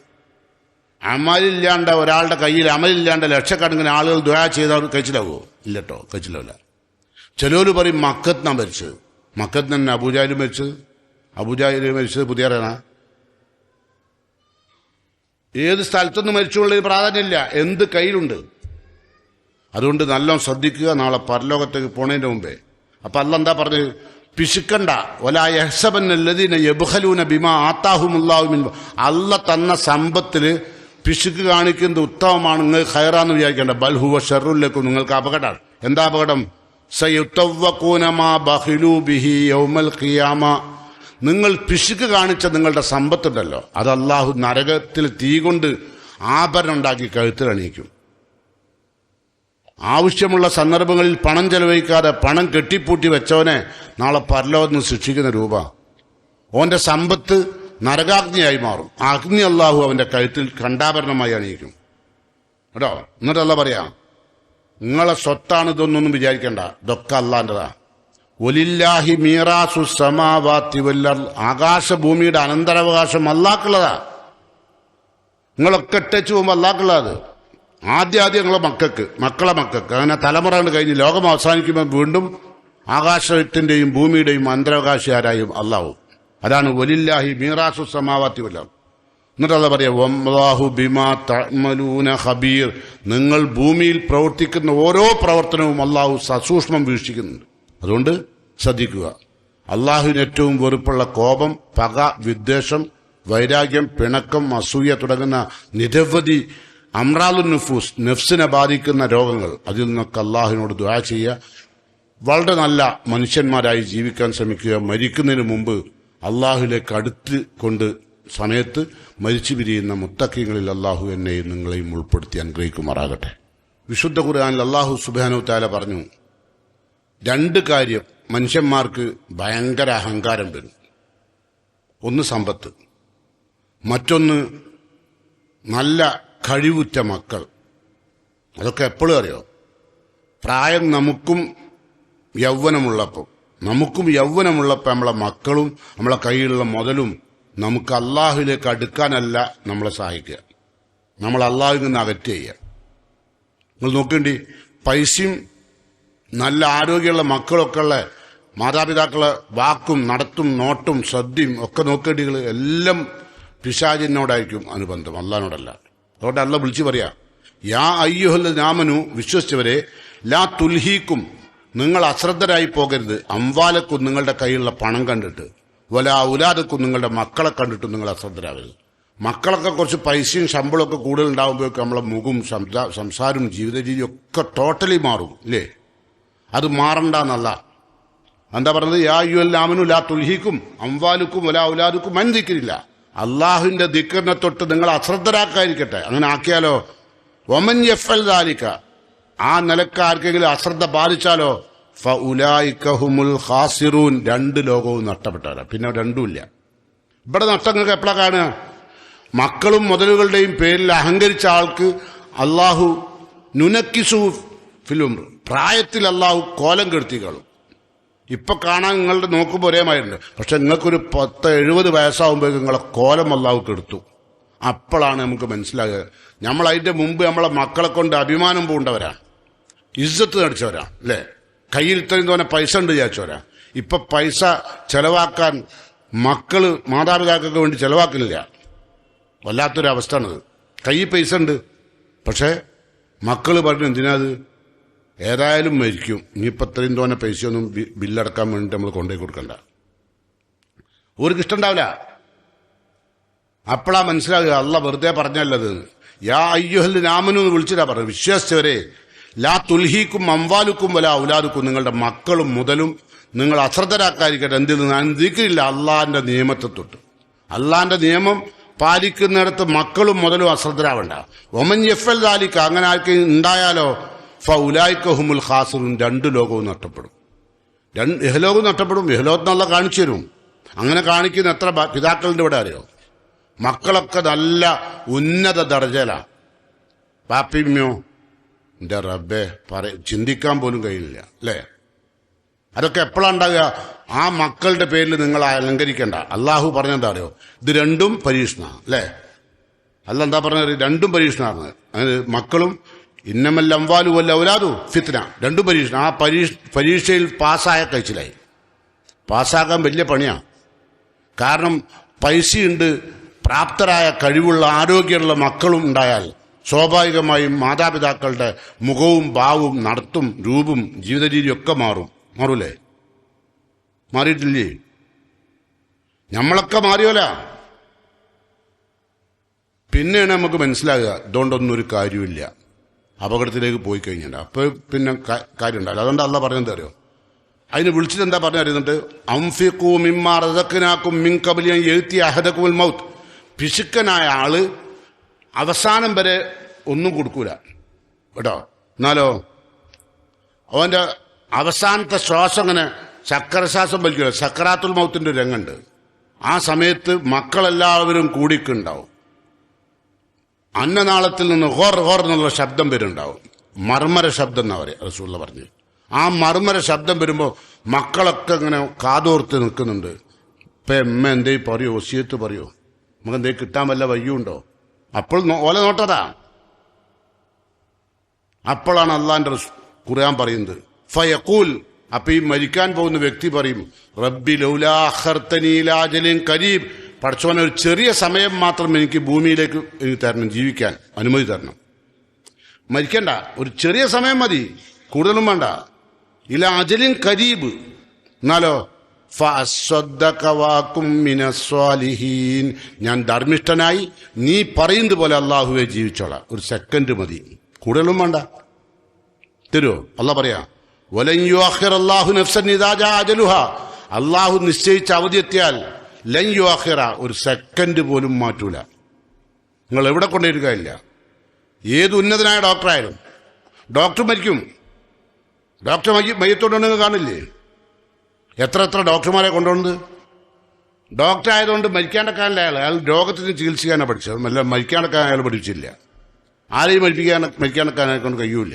അമലില്ലാണ്ട് ഒരാളുടെ കയ്യിൽ അമലില്ലാണ്ട് ലക്ഷക്കണക്കിന് ആളുകൾ ദ്വാ ചെയ്താൽ കഴിച്ചിലാവോ? ഇല്ലട്ടോ, കഴിച്ചിലാവില്ല. ചിലര് പറയും മക്കത്താണ് മരിച്ചത്. മക്കത്ത് തന്നെ അബൂജാഹിൽ മരിച്ചത്. അബൂജാഹിൽ മരിച്ചത് പുതിയറേനാ? ഏത് സ്ഥലത്തൊന്നും മരിച്ചുള്ളത് പ്രാധാന്യമില്ല. എന്ത് കയ്യിലുണ്ട്. അതുകൊണ്ട് നല്ലോണം ശ്രദ്ധിക്കുക നാളെ പരലോകത്തേക്ക് പോണതിന്റെ മുമ്പേ. അപ്പൊ അല്ലാഹ് എന്താ പറഞ്ഞത്? പിശുക്കണ്ട. വലാ യഹ്സബന്നല്ലദീന യബ്ഖലൂന ബിമാ ആതാഹുമുല്ലാഹു മിൻ, അല്ലാഹ് തന്ന സമ്പത്തില് പിശുക്ക് കാണിക്കുന്നത് ഉത്തമമാണ്, നിങ്ങൾ ഖൈറാന്ന് വിചാരിക്കേണ്ട. ബൽ ഹുവ ശർറുൽ ലക്കും, നിങ്ങൾക്ക് അപകടമാണ്. എന്താ അപകടം? സയുതവ്വഖൂന മാ ബഖിലൂ ബിഹി യൗമൽ ഖിയാമ. നിങ്ങൾ പിശുക്ക് കാണിച്ച നിങ്ങളുടെ സമ്പത്തുണ്ടല്ലോ, അത് അല്ലാഹു നരകത്തിൽ തീ കൊണ്ട് ആഭരണം ഉണ്ടാക്കി കഴുത്തിലണിയിക്കും. ആവശ്യമുള്ള സന്ദർഭങ്ങളിൽ പണം ചെലവഴിക്കാതെ പണം കെട്ടിപ്പൂട്ടി വെച്ചവനെ നാളെ പരലോകത്ത് ശിക്ഷിക്കുന്ന രൂപ. ഓന്റെ സമ്പത്ത് നരകാഗ്നിയായി മാറും. ആ അഗ്നി അല്ലാഹു അവന്റെ കഴുത്തിൽ കണ്ടാഭരണമായി അണിയിക്കും കേട്ടോ. എന്നിട്ടല്ല പറയാ നിങ്ങളെ സ്വത്താണ് ഇതൊന്നും വിചാരിക്കേണ്ട, ഇതൊക്കെ അല്ലാന്റെതാ. ഒലില്ലാഹി മീറാസു സമാവാതി വൽ അർള്, ആകാശഭൂമിയുടെ അനന്തരാവകാശം അല്ലാഹ്ക്കുള്ളതാ. നിങ്ങളൊക്കെ ഇട്ടേച്ചു പോകുമ്പോൾ അല്ലാഹ്ക്കുള്ളത്. ആദ്യം നിങ്ങളെ മക്കളെ മക്കൾക്ക് അങ്ങനെ തലമുറ കൊണ്ട് കഴിഞ്ഞ് ലോകം അവസാനിക്കുമ്പോൾ വീണ്ടും ആകാശത്തിന്റെയും ഭൂമിയുടെയും അന്തരാവകാശിയാരായും അല്ലാഹു. അതാണ് വലില്ലാഹി മീറാസു സമാവാതി വൽ അർള്. എന്നിട്ടല്ല പറയാ വല്ലാഹു ബിമാ തഅമലൂന ഖബീർ, നിങ്ങൾ ഭൂമിയിൽ പ്രവർത്തിക്കുന്ന ഓരോ പ്രവർത്തനവും അല്ലാഹു സസൂക്ഷ്മം വീക്ഷിക്കുന്നുണ്ട്. അതുകൊണ്ട് ശ്രദ്ധിക്കുക. അള്ളാഹുവിന് ഏറ്റവും വെറുപ്പുള്ള കോപം, പക, വിദ്വേഷം, വൈരാഗ്യം, പിണക്കം, അസൂയ തുടങ്ങുന്ന നിരവധി അമ്രാലുൻ നുഫൂസ്, നെഫ്സിനെ ബാധിക്കുന്ന രോഗങ്ങൾ, അതിൽ നിന്നൊക്കെ അള്ളാഹുവിനോട് ദുആ ചെയ്യുക. വളരെ നല്ല മനുഷ്യന്മാരായി ജീവിക്കാൻ ശ്രമിക്കുക. മരിക്കുന്നതിന് മുമ്പ് അള്ളാഹുവിലേക്ക് അടുത്ത് കൊണ്ട് സമയത്ത് മരിച്ചു പിരിയുന്ന മുത്തഖീങ്ങളിൽ അള്ളാഹു എന്നെയും നിങ്ങളെയും ഉൾപ്പെടുത്തി അനുഗ്രഹിക്കുമാറാകട്ടെ. വിശുദ്ധ ഖുർആനിൽ അള്ളാഹു സുബ്ഹാനഹു തആല പറഞ്ഞു, രണ്ട് കാര്യം മനുഷ്യന്മാർക്ക് ഭയങ്കര അഹങ്കാരം വരും. ഒന്ന് സമ്പത്ത്, മറ്റൊന്ന് നല്ല കഴിവുറ്റ മക്കൾ. അതൊക്കെ എപ്പോഴും അറിയോ? പ്രായം നമുക്കും യൗവനമുള്ളപ്പോൾ നമ്മളെ മക്കളും നമ്മളെ കയ്യിലുള്ള മുതലും നമുക്ക് അള്ളാഹുവിലേക്ക് അടുക്കാനല്ല നമ്മളെ സഹായിക്കുക, നമ്മൾ അള്ളാഹുവിൽ നിന്ന് അകറ്റ് ചെയ്യുക. നിങ്ങൾ നോക്കേണ്ടി, പൈസയും നല്ല ആരോഗ്യമുള്ള മക്കളൊക്കെ ഉള്ള മാതാപിതാക്കളെ വാക്കും നടത്തും നോട്ടും ശ്രദ്ധയും ഒക്കെ നോക്കേണ്ടികൾ എല്ലാം പിശാചിനോടായിരിക്കും അനുബന്ധം, അള്ളാഹിനോടല്ല. അതുകൊണ്ട് അള്ളാഹ് വിളിച്ചു പറയാ, യാ അയ്യുഹല്ലദീന ആമനു, വിശ്വസിച്ചവരെ, ലാ തുൽഹീക്കും, നിങ്ങൾ അശ്രദ്ധരായി പോകരുത്, അംവാലക്കും, നിങ്ങളുടെ കയ്യിലുള്ള പണം കണ്ടിട്ട്, വലാ ഔലാദക്കും, നിങ്ങളുടെ മക്കളെ കണ്ടിട്ട് നിങ്ങൾ അശ്രദ്ധരാകരുത്. മക്കളൊക്കെ കുറച്ച് പൈസയും ശമ്പളമൊക്കെ കൂടുതൽ ഉണ്ടാകുമ്പോഴേക്കും നമ്മളെ മുഖവും സംസാരവും ജീവിത രീതിയും ഒക്കെ ടോട്ടലി മാറും ഇല്ലേ? അത് മാറണ്ടെന്നല്ല. എന്താ പറഞ്ഞത്? യാ അയ്യുഹല്ലദീന ആമനു ലാ തുൽഹീക്കും അംവാലുക്കും വലാ ഔലാദുക്കും അൻ ദിക്രില്ല, അള്ളാഹുവിന്റെ ദിക്റിനെ തൊട്ട് നിങ്ങൾ അശ്രദ്ധരാക്കാതിരിക്കട്ടെ. അങ്ങനെ ആക്കിയാലോ, വമൻ യഫ്അൽ ദാലിക, ആ നിലക്ക് ആർക്കെങ്കിലും അശ്രദ്ധ ബാധിച്ചാലോ, ഫഉലൈക ഹുമുൽ ഖാസിറൂൻ. 2 ലോകവും നഷ്ടപ്പെട്ടവരാ, പിന്നെ രണ്ടുമില്ല. ഇവിടെ നഷ്ടങ്ങൾക്ക് എപ്പോഴാ കാണുക? മക്കളും മുതലുകളുടെയും പേരിൽ അഹങ്കരിച്ച ആൾക്ക് അള്ളാഹു നുനക്കിസു ഫിലും, പ്രായത്തിൽ അള്ളാഹു കോലം കെടുത്തിക്കളും. ഇപ്പൊ കാണാൻ നിങ്ങളുടെ നോക്കുമ്പോൾ ഒരേമായിട്ടുണ്ട്, പക്ഷെ നിങ്ങൾക്കൊരു 70 വയസ്സാകുമ്പോഴേക്കും നിങ്ങളെ കോലം അള്ളാഹു കെടുത്തു. അപ്പോഴാണ് നമുക്ക് മനസ്സിലാകുക നമ്മൾ അതിന്റെ മുമ്പ് നമ്മളെ മക്കളെ കൊണ്ട് അഭിമാനം പൂണ്ടവരാണ്, ഇസ്സത്ത് നടിച്ചവരാണ്, അല്ലേ? കയ്യിൽ ഇത്രയും തോന്നെ പൈസ ഉണ്ട് വിചാരിച്ചവരാ. ഇപ്പൊ പൈസ ചെലവാക്കാൻ മക്കള് മാതാപിതാക്കൾക്ക് വേണ്ടി ചെലവാക്കുന്നില്ല. വല്ലാത്തൊരവസ്ഥയാണത്. കയ്യിൽ പൈസ ഉണ്ട്, പക്ഷെ മക്കള് പറഞ്ഞു എന്തിനാത്, ഏതായാലും മരിക്കും, ഇനിയിപ്പോൾ ഇത്രയും തോന്നെ പൈസയൊന്നും ബില്ലടക്കാൻ വേണ്ടിയിട്ട് നമ്മൾ കൊണ്ടുപോയി കൊടുക്കണ്ട. ഓർക്ക് ഇഷ്ടമുണ്ടാവില്ല. അപ്പോഴാ മനസ്സിലാകുക അല്ല വെറുതെ പറഞ്ഞല്ലത്. യാ അയ്യുഹൽ നാമനു എന്ന് വിളിച്ചിട്ടാ പറഞ്ഞു, വിശ്വസിച്ചവരെ ലാ തുൽഹീക്കും അംവാലുക്കും വല ഔലാദുക്കും, നിങ്ങളുടെ മക്കളും മുതലും നിങ്ങൾ അശ്രദ്ധരാക്കാതിരിക്കട്ടെ. എന്തിൽ നിന്ന് ദിക്റില്ല, അള്ളാന്റെ നിയമത്തെ തൊട്ട്. അള്ളാന്റെ നിയമം പാലിക്കുന്നിടത്ത് മക്കളും മുതലും അശ്രദ്ധരാവണ്ട. ഒമൻ യഫൽ ദാലിക, അങ്ങനെ ആർക്ക് ഉണ്ടായാലോ ഫഉലൈക ഹുമുൽ ഖാസിറൂൻ, 2 ലോകവും നഷ്ടപ്പെടും. ഇഹലോകവും നഷ്ടപ്പെടും. ഇഹലോകത്തിനുള്ള കാണിച്ചു തരും. അങ്ങനെ കാണിക്കുന്ന എത്ര പിതാക്കളുടെ ഇവിടെ അറിയോ? മക്കളൊക്കെ നല്ല ഉന്നത ദർജയിലാണ്. പാപ്പിമ്മയോ എന്റെ റബ്ബേ ചിന്തിക്കാൻ പോലും കഴിയില്ല, അല്ലേ? അതൊക്കെ എപ്പോഴാണ് ഉണ്ടാകുക? ആ മക്കളുടെ പേരിൽ നിങ്ങൾ അലങ്കരിക്കേണ്ട. അള്ളാഹു പറഞ്ഞെന്താ അറിയോ? ഇത് 2ഉം പരീക്ഷണ, അല്ലേ? അല്ല എന്താ പറഞ്ഞത്? 2ഉം പരീക്ഷണമാണ്. മക്കളും ഇന്നമൽ അംവാലു വൽ ഔലാദു ഫിത്ന, 2ഉം പരീക്ഷണ. ആ പരീക്ഷയിൽ പാസ്സായ കഴിച്ചിലായി. പാസ്സാക്കാൻ വലിയ പണിയാണ്. കാരണം പൈസയുണ്ട്, പ്രാപ്തരായ കഴിവുള്ള ആരോഗ്യമുള്ള മക്കളും ഉണ്ടായാൽ സ്വാഭാവികമായും മാതാപിതാക്കളുടെ മുഖവും ഭാവവും നടത്തും രൂപവും ജീവിത രീതിയും ഒക്കെ മാറൂലേ? മാറിയിട്ടില്ലേ? നമ്മളൊക്കെ മാറിയോല. പിന്നെയാണ് നമുക്ക് മനസ്സിലാകുക ഇതുകൊണ്ടൊന്നും ഒരു കാര്യമില്ല, അപകടത്തിലേക്ക് പോയി കഴിഞ്ഞാൽ അപ്പൊ പിന്നെ കാര്യം ഉണ്ടാവില്ല. അതുകൊണ്ട് അല്ല പറഞ്ഞെന്താ അറിയോ? അതിന് വിളിച്ചിട്ട് എന്താ പറഞ്ഞു അറിയുന്നുണ്ട്? അംഫിഖൂ മിമ്മാ റസഖ്നാകും മിൻ ഖബ്ലി അൻ യഅതി അഹദകുൽ മൗത്ത്. പിശുക്കനായ ആള് അവസാനം വരെ ഒന്നും കൊടുക്കൂല കേട്ടോ. എന്നാലോ അവന്റെ അവസാനത്തെ ശ്വാസം ഇങ്ങനെ ചക്രശ്വാസം വലിക്കൂല. സക്കറാത്തുൽ മൗത്തിന്റെ ഒരു രംഗുണ്ട്. ആ സമയത്ത് മക്കളെല്ലാവരും കൂടിക്കുണ്ടാവും. അന്നനാളത്തിൽ നിന്ന് ഹോർ ഹോർ എന്നുള്ള ശബ്ദം വരുന്നുണ്ടാവും. മർമ്മര ശബ്ദം എന്നാ പറയുക റസൂലുള്ള പറഞ്ഞു. ആ മർമ്മര ശബ്ദം വരുമ്പോ മക്കളൊക്കെ ഇങ്ങനെ കാതോർത്ത് നിൽക്കുന്നുണ്ട്. ഇപ്പൊ എമ്മ എന്തേ പറയോ, ഒസിയത്ത് പറയോ, നമുക്ക് എന്തേ കിട്ടാൻ വല്ല വയ്യുണ്ടോ? അപ്പോൾ ഓല നോട്ടതാ. അപ്പോഴാണ് അള്ളാന്റെ ഖുർആൻ പറയുന്നത് ഫയഖൂൽ, അപ്പൊ ഈ മരിക്കാൻ പോകുന്ന വ്യക്തി പറയും റബ്ബി ലൗലാ അഖർതനീ ഇലാ അജലിൻ ഖരീബ്, പടച്ചോനെ ഒരു ചെറിയ സമയം മാത്രം എനിക്ക് ഭൂമിയിലേക്ക് തരണം, ജീവിക്കാൻ അനുമതി തരണം. മരിക്കണ്ട, ഒരു ചെറിയ സമയം മതി, കൂടുതലും വേണ്ട. ഇലാ അജലിൻ ഖരീബ്, എന്നാലോ ഞാൻ ധർമ്മിഷ്ഠനായി നീ പറയുന്നത് പോലെ അള്ളാഹുവെ ജീവിച്ചോളാം. ഒരു സെക്കൻഡ് മതി, കൂടുതലും വേണ്ട. തരുമോ? അള്ളാഹ് പറയാ വലൻ യുഅഖിറ അല്ലാഹു നഫ്സൻ ഇദാ ജാ അജലുഹാ, അള്ളാഹു നിശ്ചയിച്ച അവധി എത്തിയാൽ ലൻ യുഅഖിറ, ഒരു സെക്കൻഡ് പോലും മാറ്റൂല. നിങ്ങൾ എവിടെ കൊണ്ടിരിക്കില്ല. ഏത് ഉന്നതനായ ഡോക്ടറായാലും ഡോക്ടർ മരിക്കും. ഡോക്ടർ മയ്യത്തോടുണ്ടെങ്കിൽ കാണില്ലേ? എത്ര ഡോക്ടർമാരെ കൊണ്ടുവന്നത്? ഡോക്ടർ ആയതുകൊണ്ട് മരിക്കാണ്ടക്കാനല്ല അയാൾ രോഗത്തിന് ചികിത്സിക്കാനാണ് പഠിച്ചത്. അല്ല, മരിക്കാണ്ടക്കാൻ അയാൾ പഠിച്ചില്ല. ആരെയും മരിക്കാണ്ടക്കാൻ അയാളെ കൊണ്ട് കഴിയൂല.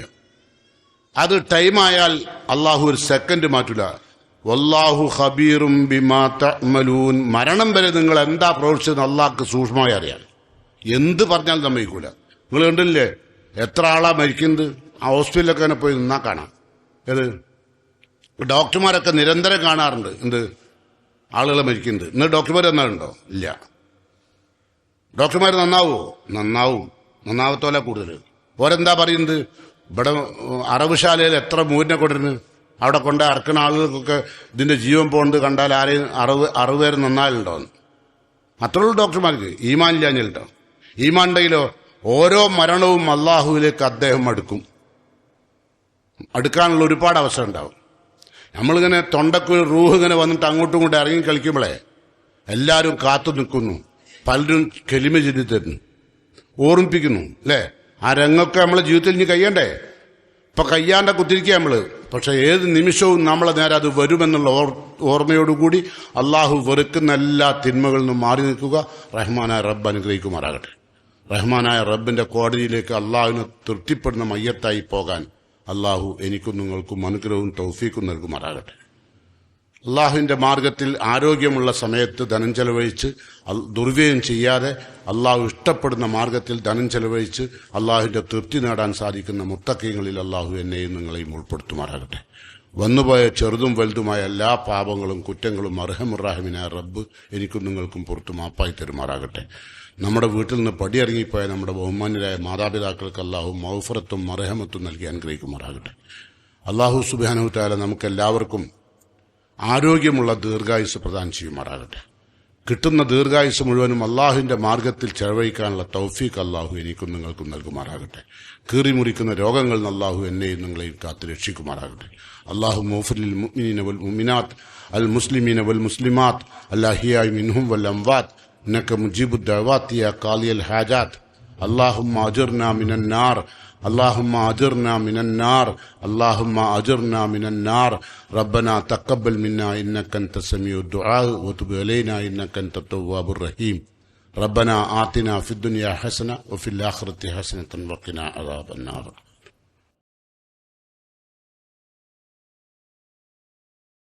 അത് ടൈമായാൽ അള്ളാഹു ഒരു സെക്കൻഡ് മാറ്റൂല. വല്ലാഹു ഖബീറും ബിമാ തഅമലൂൻ, മരണം വരെ നിങ്ങൾ എന്താ പ്രവർത്തിച്ചതെന്ന് അള്ളാഹ്ക്ക് സൂക്ഷ്മമായി അറിയാം. എന്ത് പറഞ്ഞാലും സമ്മതിക്കൂല. നിങ്ങൾ കണ്ടില്ലേ എത്ര ആളാ മരിക്കുന്നത്? ആ ഹോസ്പിറ്റലിലൊക്കെ തന്നെ പോയി നിന്നാ കാണാം. ഏത് ഡോക്ടർമാരൊക്കെ നിരന്തരം കാണാറുണ്ട് എന്ത് ആളുകൾ മരിക്കുന്നത്. ഇന്ന് ഡോക്ടർമാർ നന്നാവുണ്ടോ? ഇല്ല. ഡോക്ടർമാർ നന്നാവോ? നന്നാവത്തോല കൂടുതൽ. ഓരെന്താ പറയുന്നത്? ഇവിടെ അറവുശാലയിൽ എത്ര മൂരിനെ കൊണ്ടിരുന്നു അവിടെ കൊണ്ട് അറക്കുന്ന ആളുകൾക്കൊക്കെ ഇതിന്റെ ജീവൻ പോകുന്നത് കണ്ടാൽ ആരെയും അറുപേര് നന്നാലുണ്ടോന്ന്. അത്രയുള്ളൂ ഡോക്ടർമാർക്ക്. ഈമാൻ ഇല്ലാഞ്ഞിട്ടോ. ഈമാൻ ഉണ്ടെങ്കിലോ ഓരോ മരണവും അള്ളാഹുവിലേക്ക് അദ്ദേഹം അടുക്കാനുള്ള ഒരുപാട് അവസരം ഉണ്ടാവും. നമ്മളിങ്ങനെ തൊണ്ടക്ക് റൂഹ് ഇങ്ങനെ വന്നിട്ട് അങ്ങോട്ടും ഇങ്ങോട്ടും ഇറങ്ങി കളിക്കുമ്പോഴേ എല്ലാവരും കാത്തു നിൽക്കുന്നു. പലരും കെലിമ ചൊല്ലി തരുന്നു, ഓർമ്മിപ്പിക്കുന്നു, അല്ലേ? ആ രംഗമൊക്കെ നമ്മളെ ജീവിതത്തിൽ ഇനി കഴിയണ്ടേ? ഇപ്പൊ കയ്യാണ്ട കുത്തിരിക്കുക നമ്മള്. പക്ഷെ ഏത് നിമിഷവും നമ്മളെ നേരെ അത് വരുമെന്നുള്ള ഓർമ്മയോടുകൂടി അള്ളാഹു വെറുക്കുന്ന എല്ലാ തിന്മകളിൽ നിന്നും മാറി നിൽക്കുക. റഹ്മാനായ റബ്ബ് അനുഗ്രഹിക്കുമാറാകട്ടെ. റഹ്മാനായ റബ്ബിന്റെ കോടതിയിലേക്ക് അള്ളാഹുവിന് തൃപ്തിപ്പെടുന്ന മയ്യത്തായി പോകാൻ അള്ളാഹു എനിക്കും നിങ്ങൾക്കും അനുഗ്രഹവും തൗഫീക്കും നൽകുമാറാകട്ടെ. അള്ളാഹുവിന്റെ മാർഗത്തിൽ ആരോഗ്യമുള്ള സമയത്ത് ധനം ചെലവഴിച്ച് ദുർവ്യയം ചെയ്യാതെ അള്ളാഹു ഇഷ്ടപ്പെടുന്ന മാർഗത്തിൽ ധനം ചെലവഴിച്ച് അള്ളാഹുവിന്റെ തൃപ്തി നേടാൻ സാധിക്കുന്ന മുത്തക്കീങ്ങളിൽ അള്ളാഹു എന്നെയും നിങ്ങളെയും ഉൾപ്പെടുത്തുമാറാകട്ടെ. വന്നുപോയ ചെറുതും വലുതുമായ എല്ലാ പാപങ്ങളും കുറ്റങ്ങളും അർഹമുറാഹിമിനായ റബ്ബ് എനിക്കും നിങ്ങൾക്കും പുറത്തു മാപ്പായി തരുമാറാകട്ടെ. നമ്മുടെ വീട്ടിൽ നിന്ന് പടിയിറങ്ങിപ്പോയ നമ്മുടെ ബഹുമാന്യരായ മാതാപിതാക്കൾക്ക് അള്ളാഹു മൗഫറത്തും മർഹമത്തും നൽകി അനുഗ്രഹിക്കുമാറാകട്ടെ. അള്ളാഹു സുബ്ഹാനഹു തആല നമുക്കെല്ലാവർക്കും ആരോഗ്യമുള്ള ദീർഘായുസ് പ്രദാനം ചെയ്യുമാറാകട്ടെ. കിട്ടുന്ന ദീർഘായുസ് മുഴുവനും അള്ളാഹുവിന്റെ മാർഗത്തിൽ ചെലവഴിക്കാനുള്ള തൗഫീഖ് അള്ളാഹു എനിക്കും നിങ്ങൾക്കും നൽകുമാറാകട്ടെ. കീറിമുറിക്കുന്ന രോഗങ്ങളിൽ നിന്ന് അള്ളാഹു എന്നെയും നിങ്ങളെയും കാത്തു രക്ഷിക്കുമാറാകട്ടെ. അള്ളാഹു മൗഫിലിൽ മുഅ്മിനീന വൽ മുഅ്മിനാത്ത് അൽ മുസ്ലിമീന വൽ മുസ്ലിമാത്ത് അൽഅഹ്യാഇ മിൻഹും വൽ അംവാത്ത് ഇന്നക മുജീബുദ് ദഅവാതി യാ ഖാലിയൽ ഹാജാത്ത്. اللهم أجرنا من النار اللهم أجرنا من النار اللهم أجرنا من النار ربنا تقبل منا إنك أنت السميع الدعاء وتب علينا إنك أنت التواب الرحيم ربنا آتنا في الدنيا حسنة وفي الآخرة حسنة وقنا عذاب النار.